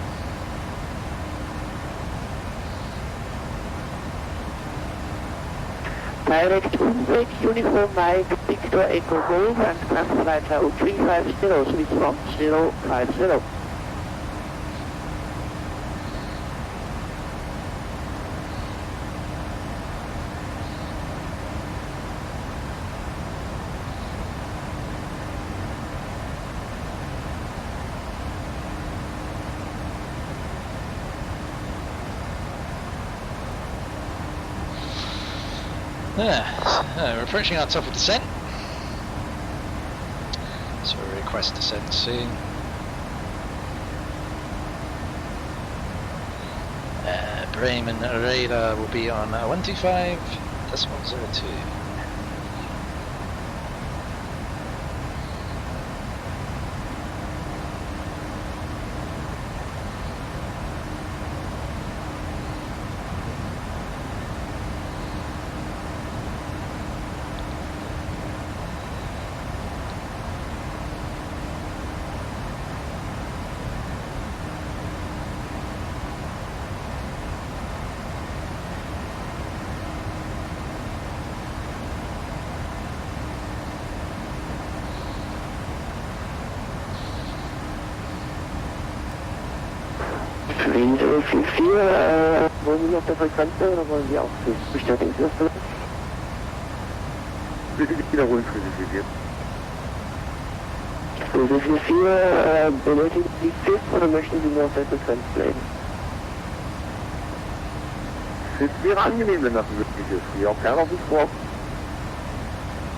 Direct Uber, uniform Mike Victor Echo Golf and climb flight level 350, Swiss 1050. We're approaching our top of descent, so we'll request descent soon. Bremen radar will be on 125.02. Wind 44, wollen Sie auf der Frequenz sein oder wollen Sie auch Bestätigungsliste? Bitte wiederholen für die Serie. Wind 44, benötigen Sie FIF oder möchten Sie nur auf der Frequenz bleiben? Es wäre angenehm, wenn das möglich ist. Wie auch gerne auf dem Squawk.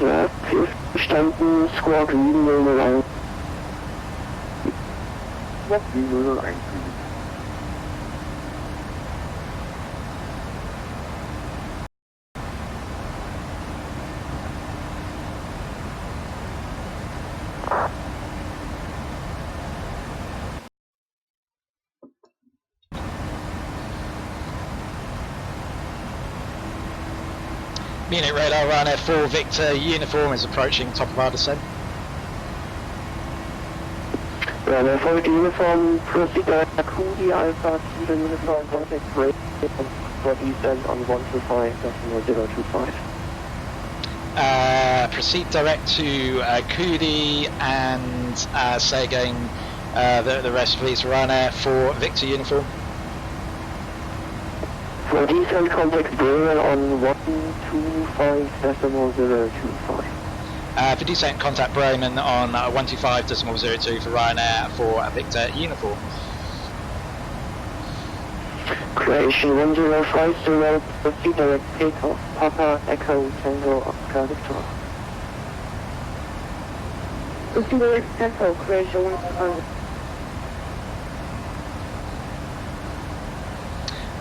Ja, FIF bestanden, Squawk 7001. Squawk 7001. Munich radar, Ryanair 4 Victor uniform is approaching top of our descent. Ryanair 4 Victor uniform, proceed direct Kaby Alpha Kilo uniform, contact break for descent on 125.025. Proceed direct to Kaby and say again the rest please. Ryanair 4 Victor uniform. For descent, contact Bremen on 125.025. For descent, contact Bremen on 125.02 for Ryanair for Victor uniform. Creation 1050, proceed direct takeoff, Papa Echo Tango Oscar Victor. Proceed direct takeoff, creation 1050.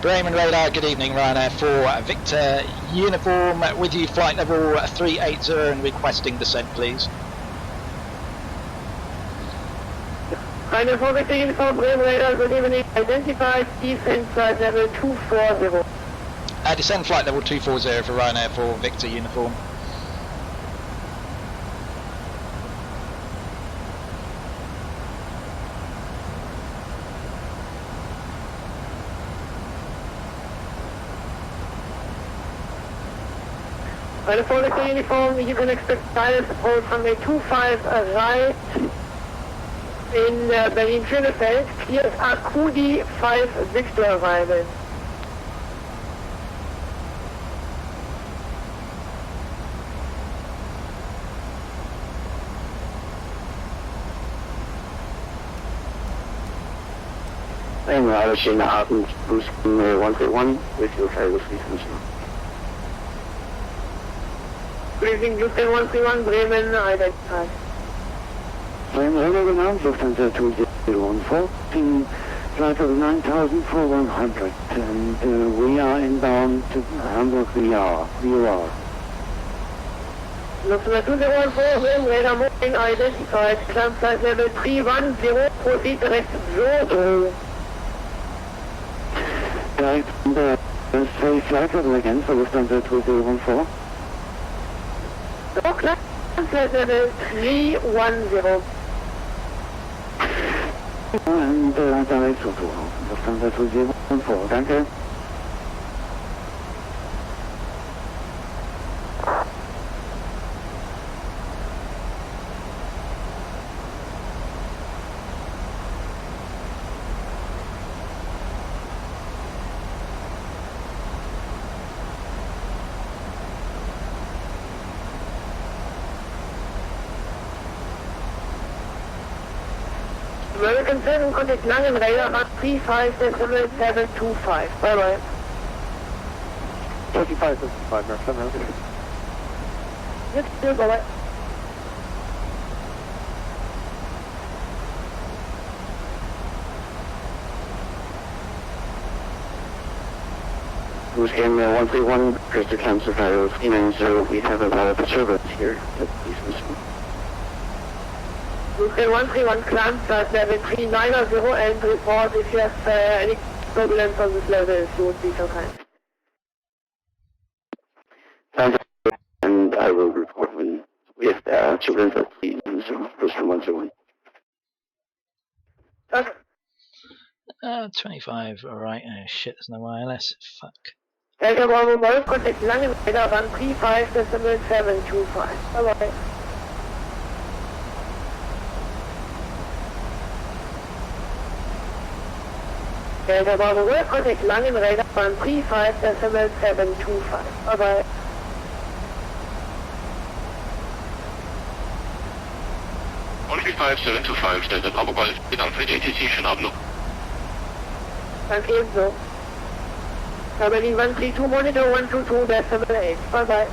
Bremen radar, good evening, Ryanair 4 Victor uniform with you, flight level 380 and requesting descent please. Ryanair 4 Victor uniform, Bremen radar, good evening, identified descent flight level 240. Descend flight level 240 for Ryanair 4 Victor uniform. Ryanair 4 Victor uniform, you can expect pilot support from a 25 right in Berlin-Schönefeld, clears Kaby 5 Victor arrival. Einmal schönen Abend, Houston 131 with your favorite frequency. Good evening, Houston 131, Bremen, identified. Bremen, hello, now, Lufthansa 2014, flight of 9,400, and we are inbound to Hamburg, we are. Lufthansa 214, radar moving, identified, climb flight level 310, proceed direct Zoro. Direct, say flight level again for Lufthansa 2014. So, climb flight level 310. And direct Zoro, Lufthansa 2014, danke. American 7, contact Langen radar on 35.725. Bye bye. 35, American 7. Yes, bye bye. Who's game 131, Crystal Cancer Fire, so we have a lot of disturbance here at Eastern. Houston 131, climb flight level 390 and report if you have any turbulence on this level, if you would be so kind. Thank you, and I will report when we have turbulence at Eastern, Crystal 131. Okay. 25, alright, oh shit, there's no wireless, fuck. Delta Bravo Golf, contact Langen radar on 35.725. Bye bye. Delta Bravo Golf, contact Langen radar on 35.725. Bye bye. On 35725, Delta Bravo Golf, bedankt für die ATC, schönen Abend noch. Danke ebenso. Berlin 132, monitor 122.8. Bye bye.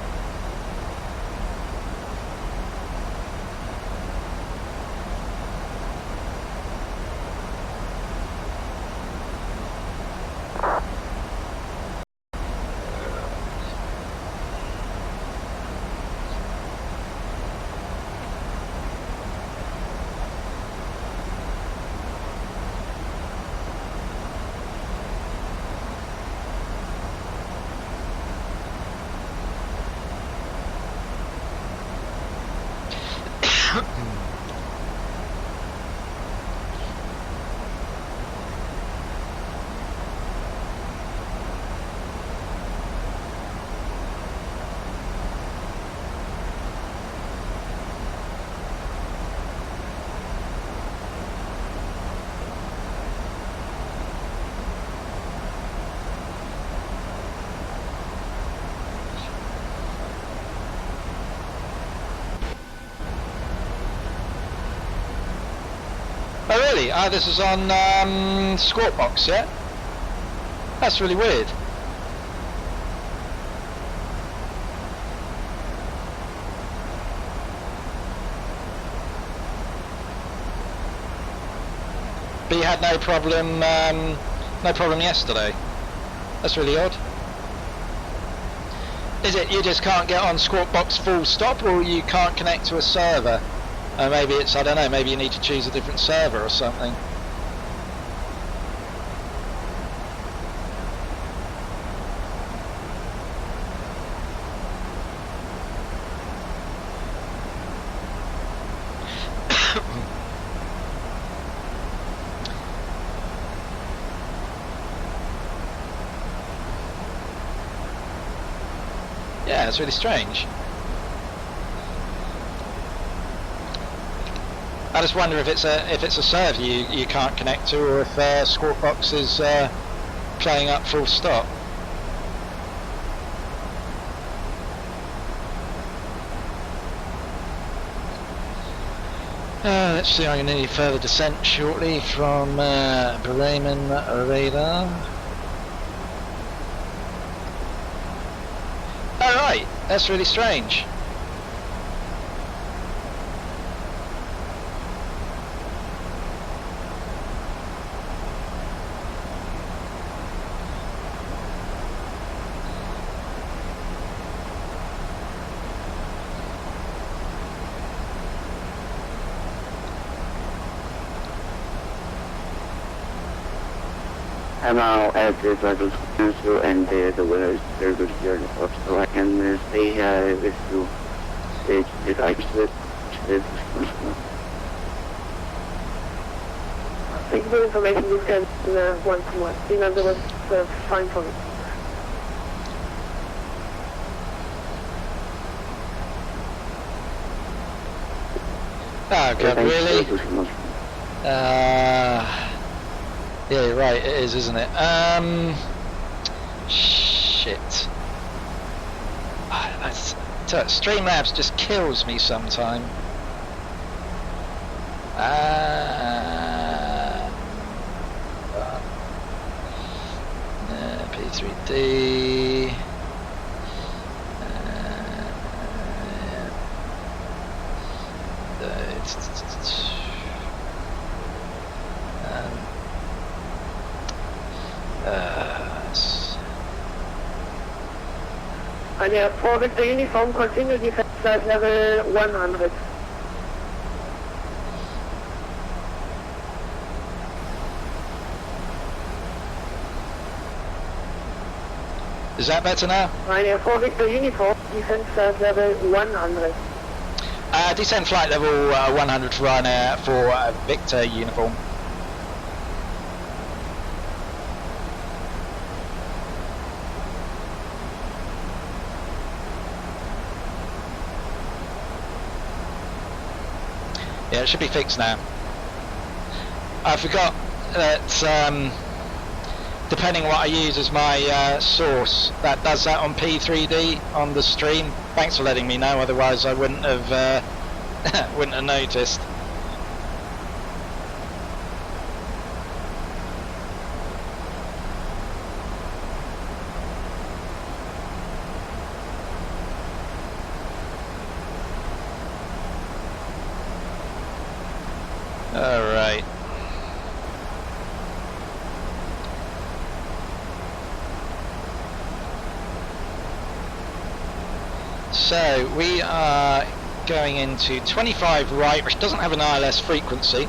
Oh really? Ah, this is on Squawk Box, yeah? That's really weird. But you had no problem yesterday. That's really odd. Is it you just can't get on Squawk Box full stop, or you can't connect to a server? Maybe it's, I don't know, maybe you need to choose a different server or something. Yeah, it's really strange. I just wonder if it's a server you can't connect to, or if Squawk Box is playing up full stop. Let's see, I'm going to need further descent shortly from Bremen radar. Alright, that's really strange. And now as the drivers cancel and the weather is very good here in the north, so I can stay with you if I visit. Thank you for the information. You can once more. You know, there was fine for me. Oh god, really? Yeah, you're right, it is, isn't it? Shit. Streamlabs just kills me sometime. P3D. And forward the uniform, continue defense at level 100. Is that better now? And forward the uniform, defense at level 100. Descend flight level 100 for Ryanair for Victor uniform. Yeah, it should be fixed now. I forgot that depending what I use as my source, that does that on P3D on the stream. Thanks for letting me know, otherwise I wouldn't have wouldn't have noticed. Alright. So we are going into 25 right, which doesn't have an ILS frequency.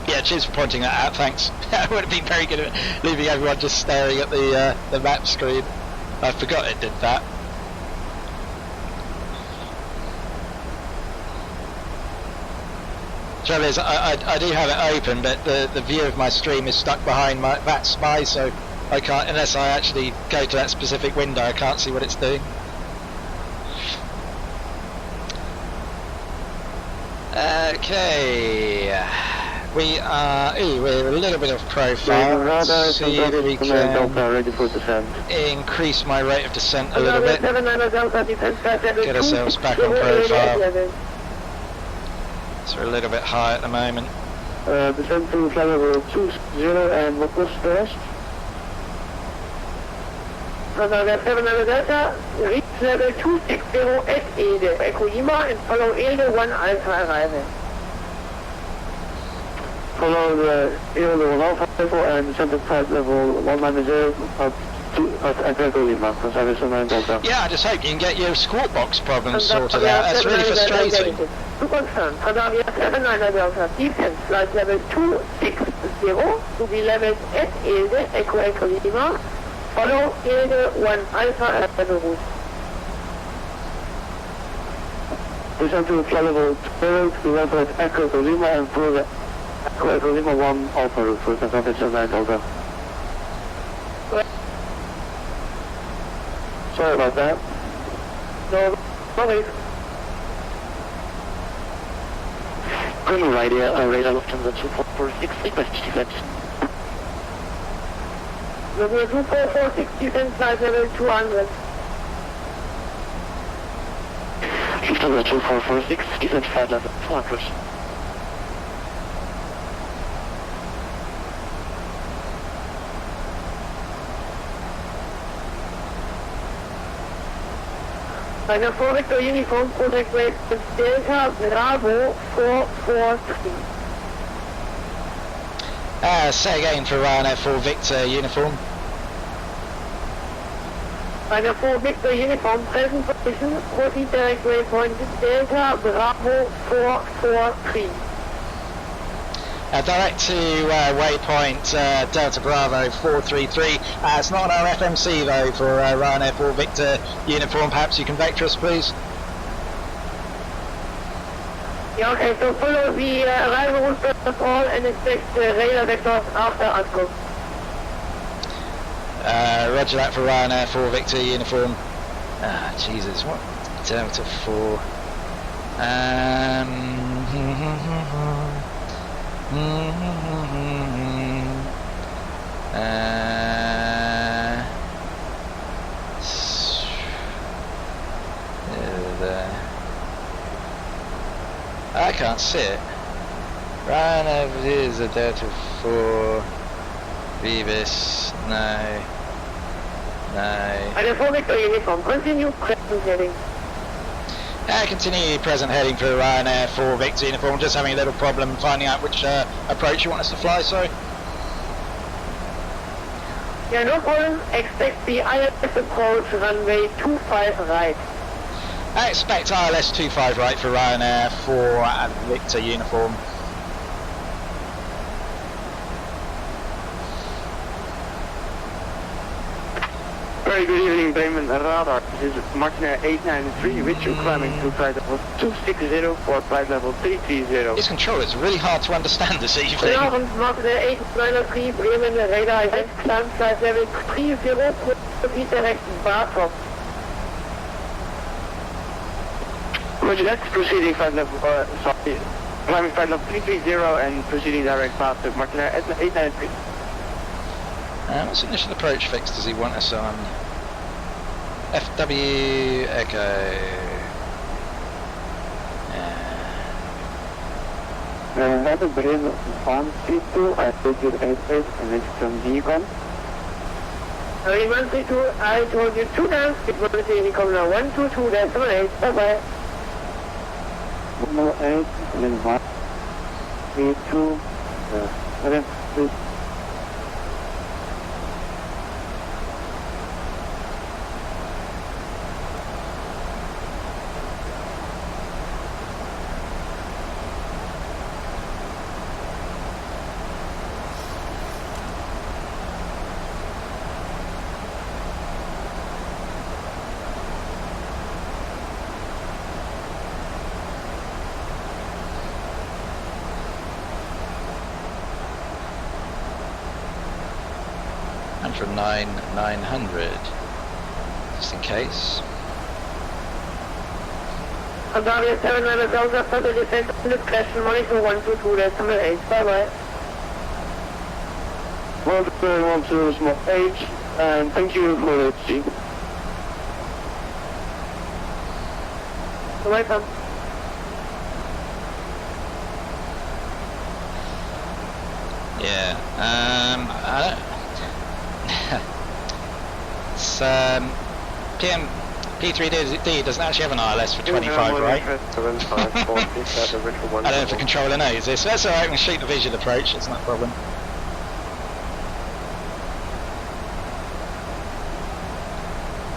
Yeah, cheers for pointing that out, thanks. It would have been very good at leaving everyone just staring at the map screen. I forgot it did that. Trouble is, I do have it open, but the view of my stream is stuck behind my VATSIM, so I can't, unless I actually go to that specific window, I can't see what it's doing. Okay, we're a little bit off profile. See if we can increase my rate of descent a little bit. Get ourselves back on profile. So we're a little bit high at the moment. Descent to flight level 20 and what was the rest? Delta, reach level 260 at Ede, Echo Lima and follow Ede 1 Alpha arrival. Follow the Ede 1 Alpha level and descend to flight level 190 at Echo Lima, because I was on 9 Delta. Yeah, I just hope you can get your squawk box problems sorted out. That's really frustrating. To confirm, Canada 79 Delta, defense flight level 260 to be leveled at Ede, Echo Lima. Follow Ede 1 Alpha at the route. Descend to flight level 12 to level at Echo Lima and follow the Echo Lima 1 Alpha route for the South 9 Delta. Sorry about that. No worries. Green radar, radar Lufthansa 2446, request defense. Level 2446, defense flight level 200. Lufthansa 2446, defense flight level 200. Eine Vorrichtung Uniform Project Rate Delta Bravo 443. Say again for Ryanair 4 Victor uniform. Eine 4 Victor Uniform present position 40 direct waypoint Delta Bravo 443. Direct to waypoint Delta Bravo 433. It's not our FMC though for Ryanair 4 Victor uniform. Perhaps you can vector us, please. Yeah, okay, so follow the arrival route first of all and expect radar vectors after outcome. Roger that for Ryanair 4 Victor uniform. Jesus, what? Delta 4. I can't see it. Ryanair is a Delta 4 Beavis. No. Eine 4 Victor Uniform, continue present heading. Continue present heading for Ryanair 4 Victor uniform. Just having a little problem finding out which approach you want us to fly, sorry. Yeah, no problem. Expect the ILS approach runway 25 right. I expect ILS 25 right for Ryanair 4 Victor uniform. Very good evening, Bremen Radar. This is Martina 893, with you climbing to flight level 260 for flight level 330. This control is really hard to understand this evening. Goedenavond, Martina 893, Bremen Radar, is climb flight level 30, direct Bartop. Roger that, proceeding flight level, sorry, climbing flight level 330 and proceeding direct path to Martina 893. What's the initial approach fix does he want us on? FW Echo. We have a breeze of 132, I take your airspace and it's from Vigon. 132, I told you 2 times, it was the Commander 122, that's 8, bye bye. 108, and then 1, 3, 2, 7, 3. From 900, just in case. Bulgaria 7 Delta, further descent on the question, monitor 122, that's 8, bye bye. Well, 120 small H, and thank you for the HG. You're welcome. Yeah, I don't. It's P3D doesn't actually have an ILS for 25, right? I don't know if the controller knows this. That's alright, we can shoot the visual approach, it's not a problem.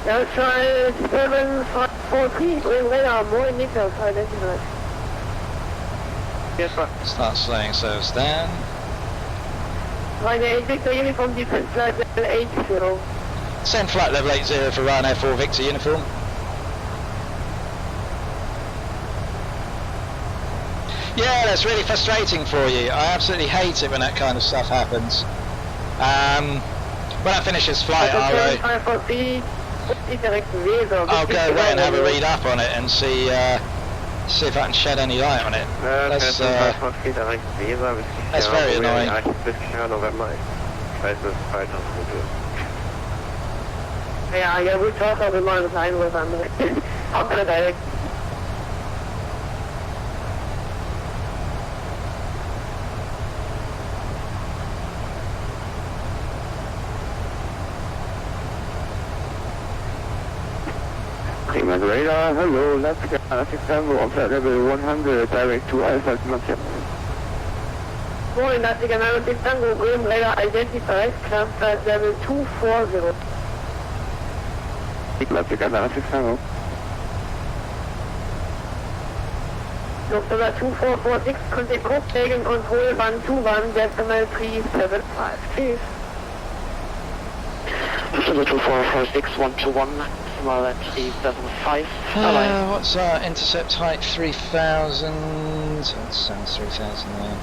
Now try 7543, going radar, more nickel, so identified. Yes, sir. Start slowing ourselves down. Ryanair 8 Victor Uniform, defense flight level 80. Send flight level 80 for Ryanair 4 Victor uniform. Yeah, that's really frustrating for you. I absolutely hate it when that kind of stuff happens. When I finish this flight, I'll go away and have a read up on it and see if I can shed any light on it. That's very annoying. Ja, jeg vil også op i morgens egen ud af andre. Op til dig, ikke? Prima radar, hello, let's get Tango on flight level 100, direct to Alpha Alpha. Morning, that's again, I'm Tango, Graham radar identified, climb flight level 240. Let's get Tango. Lufthansa 2446, contact Copenhagen, control 121, decimal 375. Please. Lufthansa 2446, 121, decimal 375. What's our intercept height? 3,000. That sounds 3,000 there.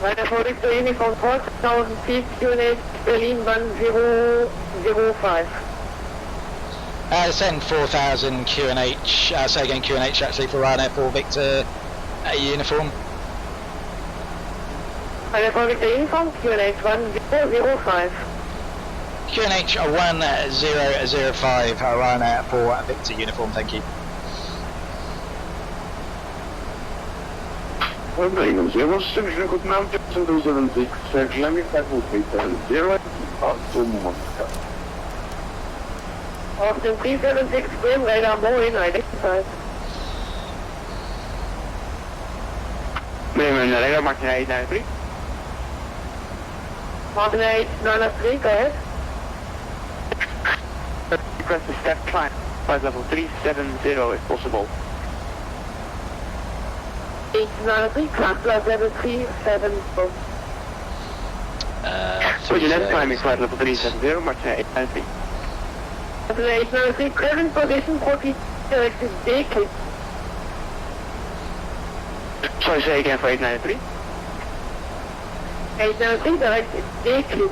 Weiter vor Victor Uniform 4000 feet, QNH Berlin 1005. Send 4,000 QNH, say again QNH actually for Ryanair for Victor uniform. Weiter vor Victor Uniform, QNH 1005. QNH 1005 Ryanair for Victor uniform, thank you. Copenhagen 06, good night, 276, let me start with 0, Austin 376, Graham radar, Moin, identified. Graham radar, Martin 893. Martin 893, go ahead. Request a step climb, flight level 370 if possible. 893, climb flight level 374. So your next climb is flight level 370, Martin 893. Martin 893, current position, proceed directed Gatwick. Sorry, say again for 893. 893, directed Gatwick.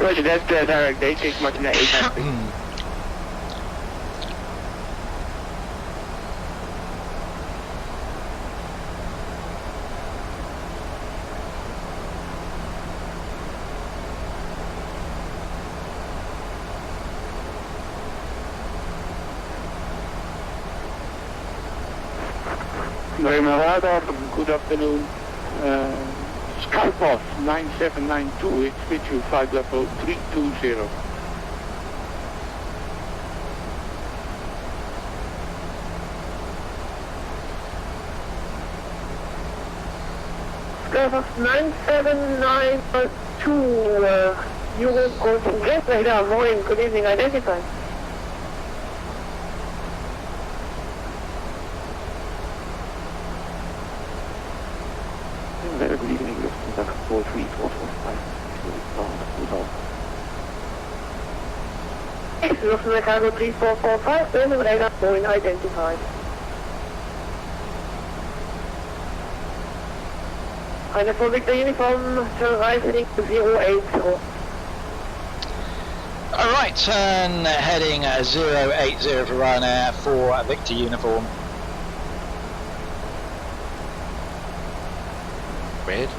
Roger, that's the direct Gatwick, Martin 893. Radar, good afternoon. Skypath 9792, it's with you, flight level 320. Skypath 9792, Euro Golden Jet radar, Moin, good evening, identified. Good evening, Lufthansa 43445. Lufthansa Cargo 3445, Graham radar, Moin, identified. Eine for Victor Uniform, turn right heading 080. Alright, turn heading 080 for Ryanair for Victor uniform. Weird.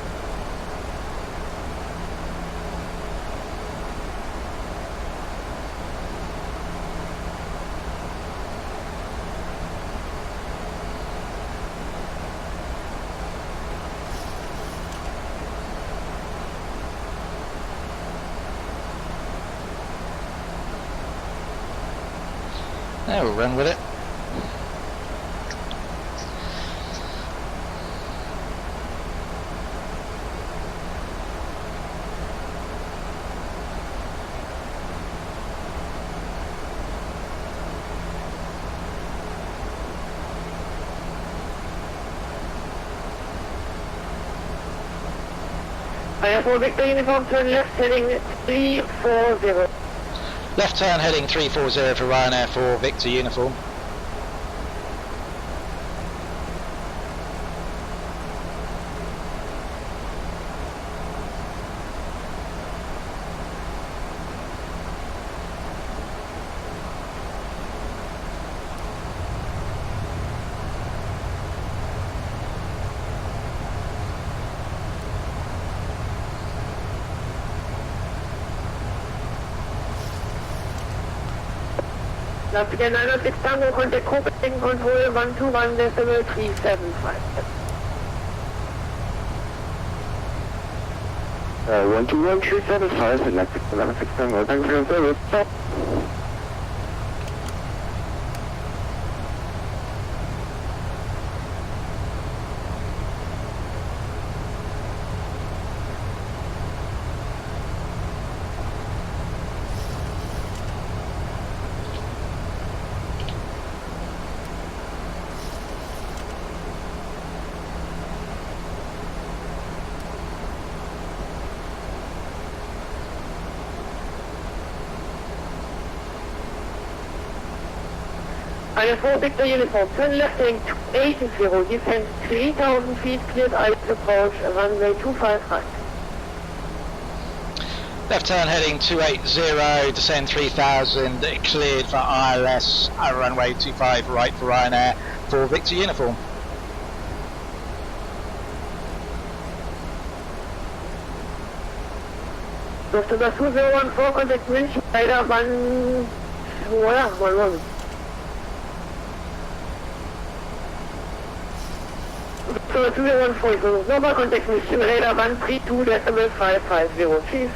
Yeah, we'll run with it. For Victor Uniform, turn left heading 340. Left turn heading 340 for Ryanair for Victor uniform. Left again 906 Tango, contact Copenhagen control 121.375. 121.375, electric 116 Tango, thank you for your service. Stop. Eine 4 Victor Uniform, turn left heading 280, descend 3000 feet, cleared ice approach, runway 25 right. Left turn heading 280, descend 3000, cleared for ILS, runway 25 right for Ryanair, for Victor Uniform. Lufthansa 2014, contact München, radar 1, voilà, 1. So 2014, normal contact München, radar 132.550, chief.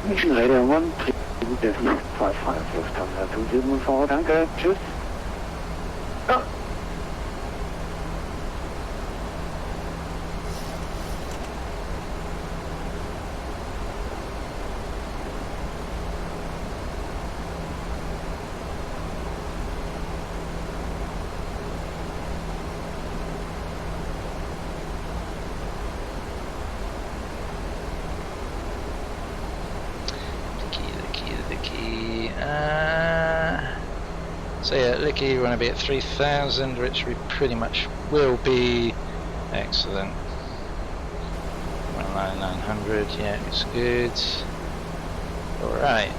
Mission Radar 132.555, Lufthansa 274, danke, tschüss. Ja. So yeah, Licky, we're going to be at 3000, which we pretty much will be. Excellent. 19900, yeah, it's good. Alright.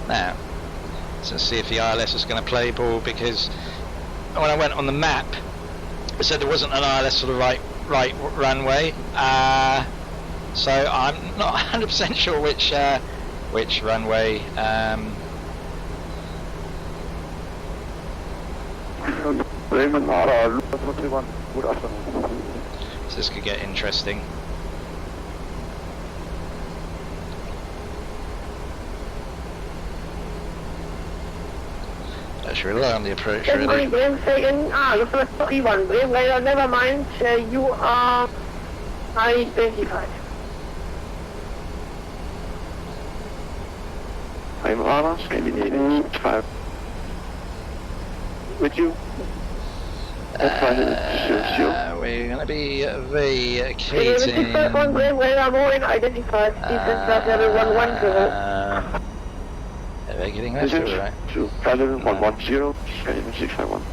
Now, let's see if the ILS is going to play ball, because when I went on the map, it said there wasn't an ILS for the right runway. So I'm not 100% sure which runway. So this could get interesting. Let's rely on the approach, really. Lufthansa 31, Bremen radar, never mind, you are identified. I'm Addons, Scandinavian 5. With you? We're going to be vacating. 651, Bremen radar, mooring identified, descent flight level 110. Vacating left or right? To flight level 110, Scandinavian 651.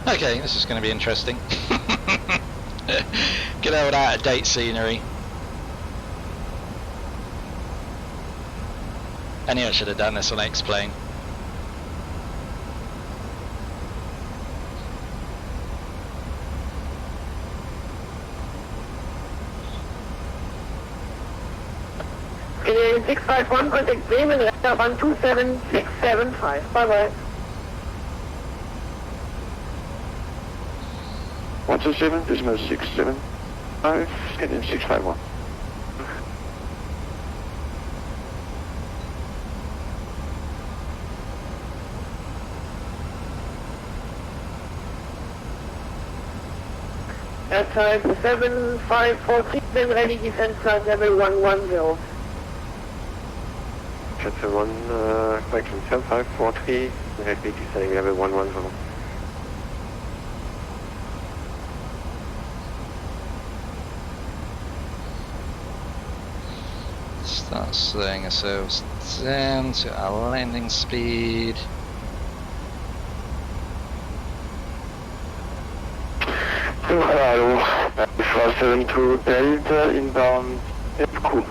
Okay, this is going to be interesting. Get old out of date scenery. I knew I should have done this on X-Plane. In 651, contact Bremen, radar 127675. Bye bye. 127, decimal 675, Scandinavian 651. Airside 7543, then ready descent flight level 110. Chapter 1, correction 7543, ready descending level 110. Start slowing ourselves down to our landing speed. Hello, 472 Delta inbound FQ.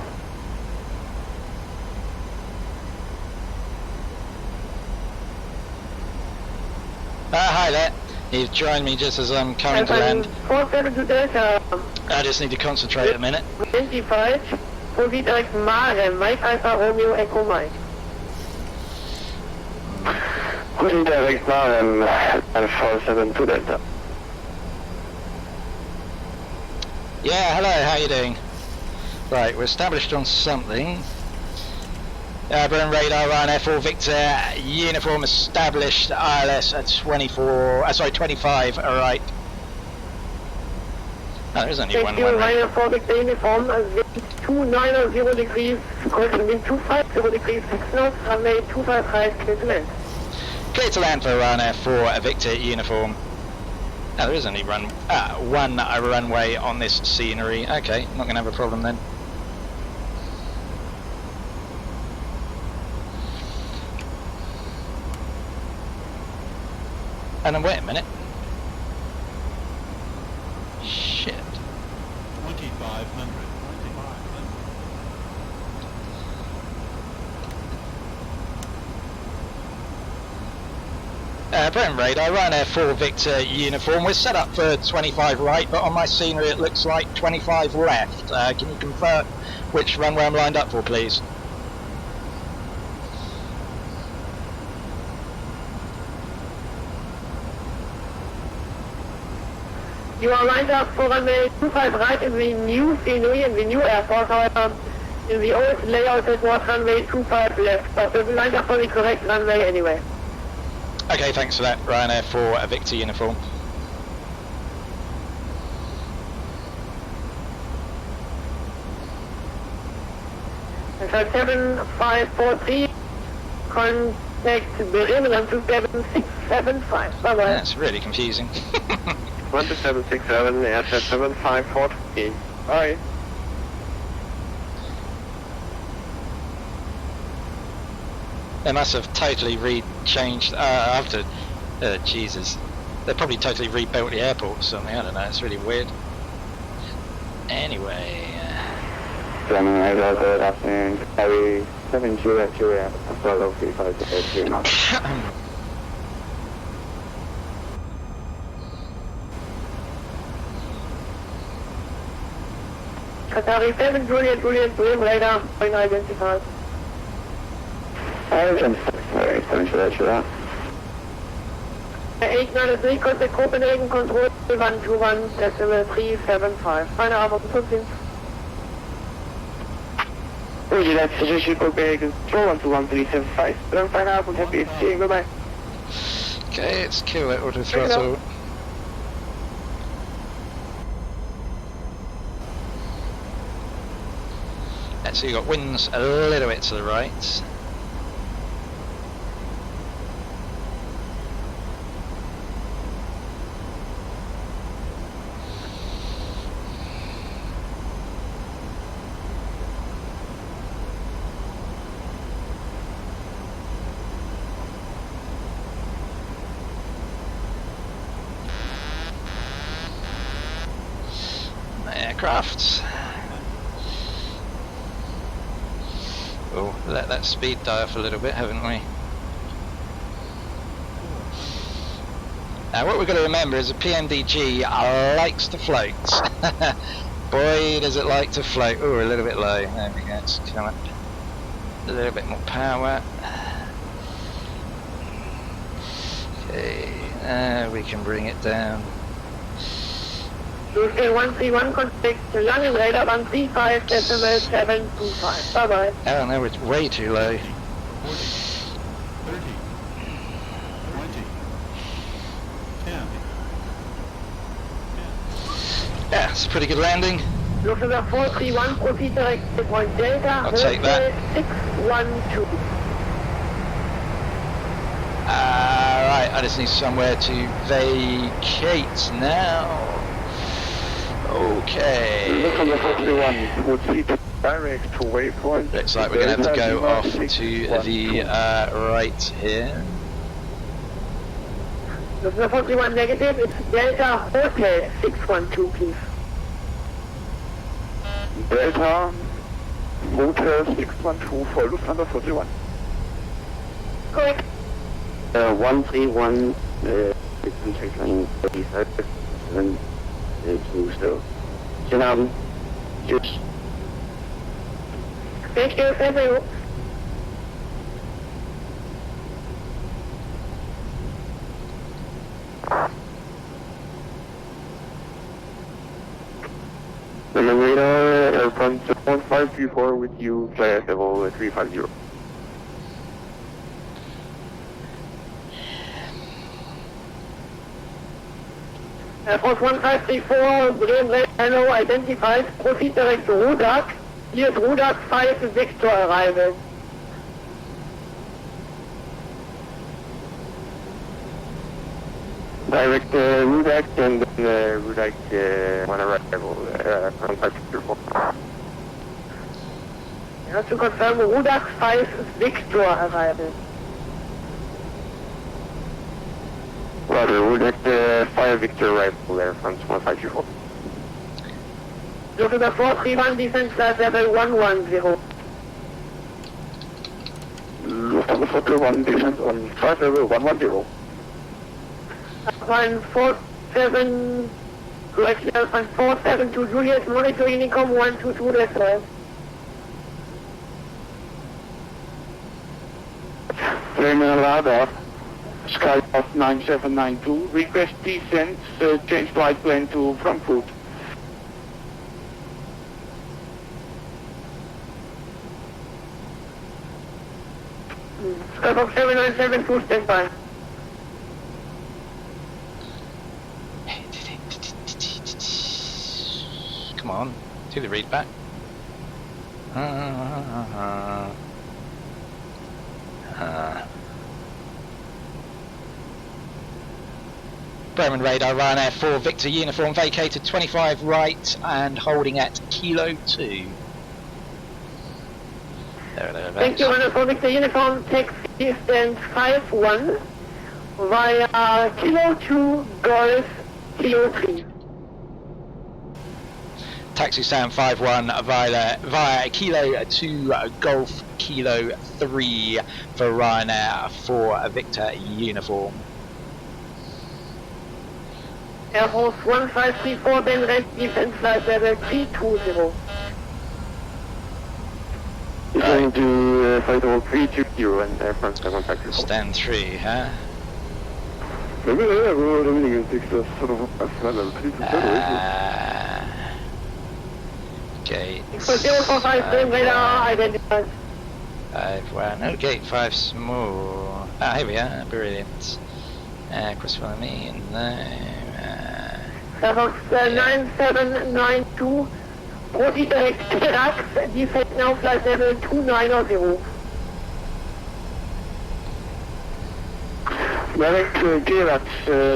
Hi there. You've joined me just as I'm coming to land. 472 Delta. I just need to concentrate a minute. 25, proceed direct Mare, Mike Alpha Romeo Echo Mike. Proceed direct Mare, 472 Delta. Yeah, hello, how you doing? Right, we're established on something. Burn radar, Ryanair 4 Victor, uniform established, ILS at 25, alright. Oh, there is only one way. Ryanair 4 Victor uniform, wind 290 degrees, correction, wind 250 degrees, 6 knots, runway 25 right, clear to land. Clear to land for Ryanair 4 Victor uniform. Oh, there is only one runway on this scenery. Okay, not going to have a problem then. And then wait a minute. Shit. 2500. Brent radar, Ryanair 4 Victor uniform. We're set up for 25 right, but on my scenery it looks like 25 left. Can you confirm which runway I'm lined up for, please? You are lined up for runway 25 right in the new scenery, in the new airport, however, in the old layout it was runway 25 left, but we'll be lined up for the correct runway anyway. Okay, thanks for that, Ryanair 4 Victor uniform. And so 7543, contact Berlin on 27675. Bye bye. That's really confusing. 12767, Airside 7543. Bye. They must have totally changed after. Jesus, they probably totally rebuilt the airport or something. I don't know. It's really weird. Anyway. Zalman, good afternoon. Kaby 702 as well as 35 knots. Qatari 7, Juliet, radar, unidentified. Sorry, thanks for that. 893, contact Copenhagen, control 121.375. Final Arbor 15. Roger that, suggestion Copenhagen, control 121.375. Then final Arbor, happy to see you, goodbye. Okay, let's kill that auto throttle. So you've got winds a little bit to the right. Aircraft. Oh, let that speed die off a little bit, haven't we? Now what we've got to remember is a PMDG likes to float. Boy, does it like to float. Oh, a little bit low. There we go, it's come up. A little bit more power. Okay, we can bring it down. Luton 131, contact London radar 135, decimal 725. Bye bye. Oh no, it's way too low. 40, 30, 20, 10, Yeah, it's a pretty good landing. Lufthansa 431, proceed direct to point Delta. I'll take that. 612. Right, I just need somewhere to vacate now. Okay. Lufthansa 431, proceed direct to waypoint. Looks like we're going to have to go off to the right here. Lufthansa 431 negative, it's Delta Hotel 612, please. Delta Hotel 612 for Lufthansa 431. Correct. 131, contact line 37, to still. Schönen Abend. Tschüss. Thank you, thank you. The radar from 1534 with you, flight level 350. Air Force 1534, Bremen Red Channel identified, proceed direct to Rudak. Here's Rudak 5 Victor arrival. Direct Rudak and then Rudak on arrival from 534. Just to confirm, Rudak 5 Victor arrival. Roger, Rudak 5 Victor arrival there from 1534. Lufthansa 431, descent flight level 110. Lufthansa 431, descent on flight level 110. 147, correctly, 147 to Juliet, monitoring income 122, that's right. Bremen radar, Skypath 9792, request descent, change flight plan to Frankfurt. Skybox 7972, stand by. Come on, do the read back. Bremen radar, Ryanair 4 Victor uniform vacated 25 right and holding at Kilo 2. Thank you, Ryanair 4 Victor uniform, taxi stand 51 via Kilo 2 Golf Kilo 3. Taxi stand 51 via Kilo 2 Golf Kilo 3 for Ryanair 4 Victor uniform. Air Force 1534, then red defense flight level 320. Going to flight level 320 and France 754. Stand 3, huh? Gate 045, then radar identified. 5-1, oh gate 5 small. Ah, here we are, brilliant. Cross follow me in there. Air Force 9792, proceed direct to Iraq, defect now flight level 290. Direct Gerax,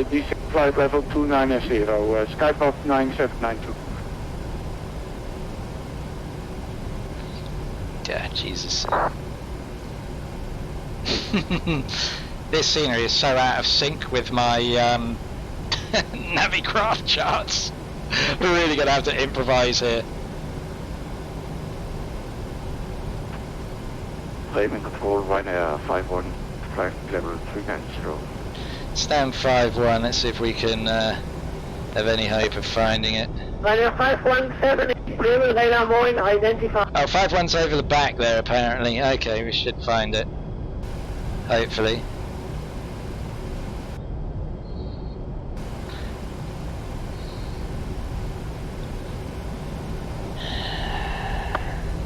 descent flight level 290, Skypath 9792. Yeah, Jesus. This scenery is so out of sync with my Navicraft charts. We're really going to have to improvise here. Bremen control, Ryanair 51, flight level 390. Stand 5-1, let's see if we can have any hope of finding it. Ryanair 517, Bremen radar Moin identified. Oh, 5-1's over the back there apparently. Okay, we should find it. Hopefully.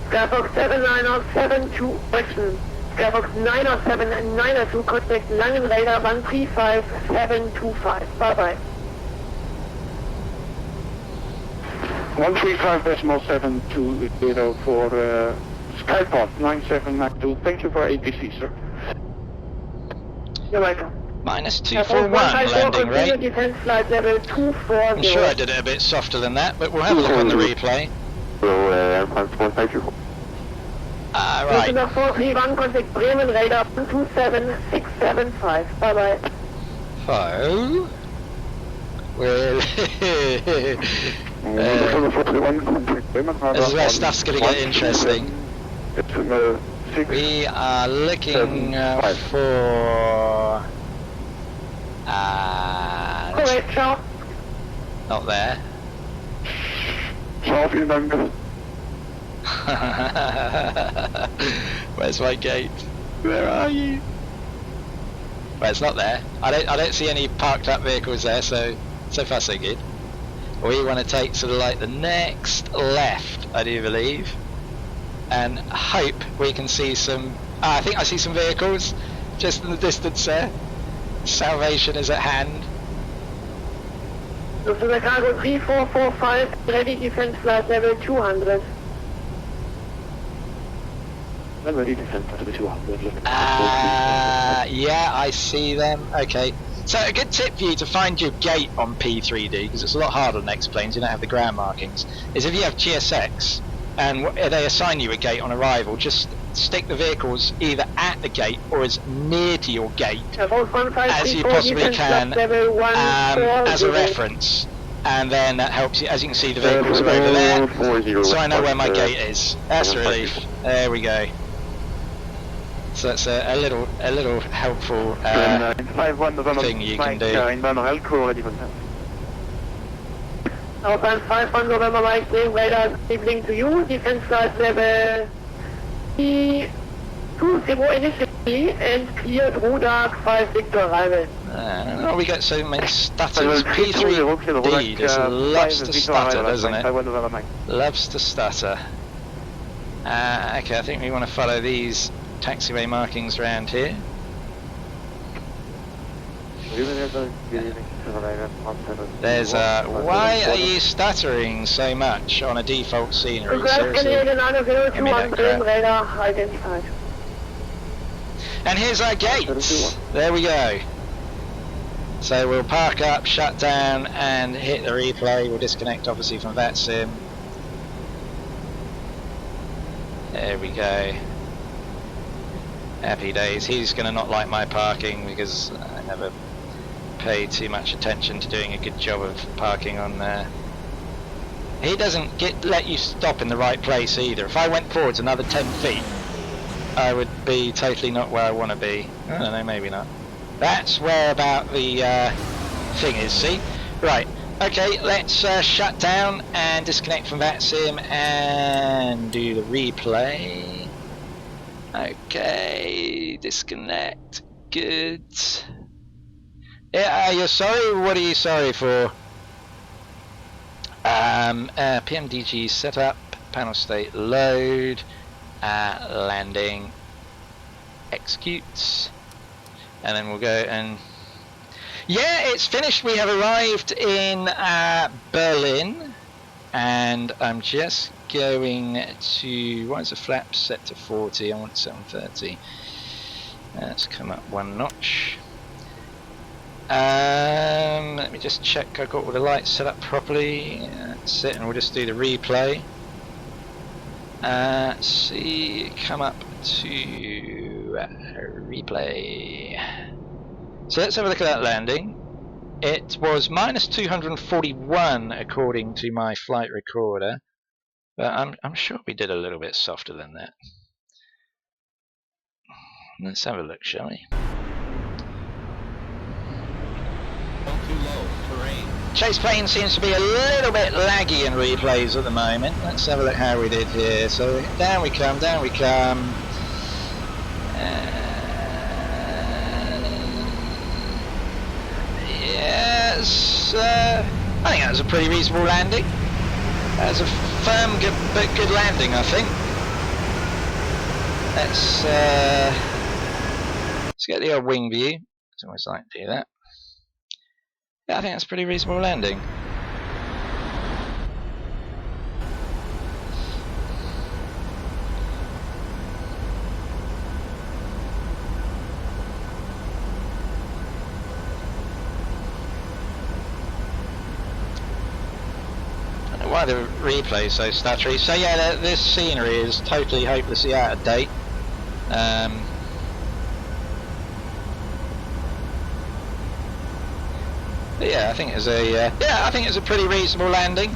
Skybox 7972, question. Skybox 90792, contact Langen radar 135725. Bye bye. 135.720 for Skyport 9792. Thank you for ATC, sir. You're welcome. Minus 241 landing rate. Defense flight level 240. I'm sure I did it a bit softer than that, but we'll have a look on the replay. Right. Number 431, contact Bremen, radar 27675. Bye bye. So, well, this is where stuff's going to get interesting. We are looking for. Correct, ciao. Not there. Ciao, vielen Dank. Where's my gate? Where are you? Well, it's not there. I don't see any parked up vehicles there, so far so good. We want to take sort of like the next left, I do believe, and hope we can see some. I think I see some vehicles just in the distance there. Salvation is at hand. Luton cargo 3445, ready defense flight level 200. Ready defense level 200. Yeah, I see them. Okay. So a good tip for you to find your gate on P3D, because it's a lot harder on X-planes, you don't have the ground markings, is if you have GSX and they assign you a gate on arrival, just stick the vehicles either at the gate or as near to your gate as you possibly can as a reference, and then that helps you. As you can see, the vehicles are over there, so I know where my gate is. That's a relief. There we go. So that's a little helpful thing you can do. Southbound 51 November Mike, radar signaling to you, defense flight level 20 initially and cleared Rudak 5 Victor arrival. Oh, we get so many stutters. P3D just loves to stutter, doesn't it? Loves to stutter. Okay, I think we want to follow these taxiway markings around here. There's why are you stuttering so much on a default scenery? Seriously. Give me that crap. And here's our gates. There we go. So we'll park up, shut down, and hit the replay. We'll disconnect obviously from VATSIM. There we go. Happy days. He's going to not like my parking because I never pay too much attention to doing a good job of parking on there. He doesn't let you stop in the right place either. If I went forwards another 10 feet, I would be totally not where I want to be. I don't know, maybe not. That's where about the thing is, see? Right, okay, let's shut down and disconnect from VATSIM and do the replay. Okay, disconnect, good. Yeah, you're sorry? What are you sorry for? PMDG setup, panel state load, landing, executes, and then we'll go and yeah, it's finished. We have arrived in Berlin, and I'm just going to, why is the flap set to 40? I want 730. Let's come up one notch. Let me just check I got all the lights set up properly. That's it, and we'll just do the replay. See, come up to replay. So let's have a look at that landing. It was minus 241 according to my flight recorder, but I'm sure we did a little bit softer than that. Let's have a look, shall we? Chase plane seems to be a little bit laggy in replays at the moment. Let's have a look how we did here. So down we come, down we come. Yes, I think that was a pretty reasonable landing. That was a firm but good landing, I think. Let's get the old wing view. It's always like to do that. Yeah, I think that's a pretty reasonable landing. why the replay is so stuttery. So yeah, this scenery is totally hopelessly out of date. But yeah, I think it was a pretty reasonable landing.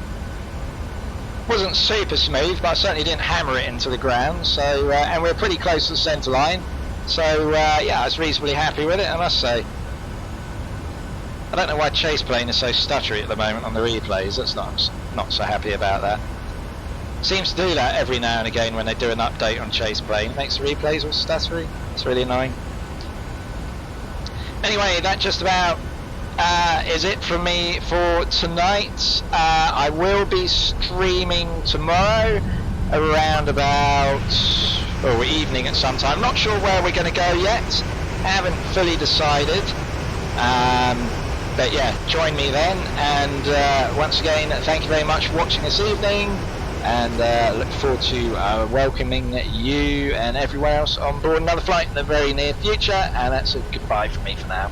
Wasn't super smooth, but I certainly didn't hammer it into the ground. So and we're pretty close to the centre line. So yeah, I was reasonably happy with it, I must say. I don't know why chase plane is so stuttery at the moment on the replays. That's not so happy about that. Seems to do that every now and again when they do an update on chase plane. It makes the replays all stuttery. It's really annoying. Anyway, that just about is it from me for tonight. I will be streaming tomorrow around about evening at some time. Not sure where we're going to go yet. Haven't fully decided. But yeah, join me then, and once again, thank you very much for watching this evening, and look forward to welcoming you and everyone else on board another flight in the very near future, and that's a goodbye from me for now.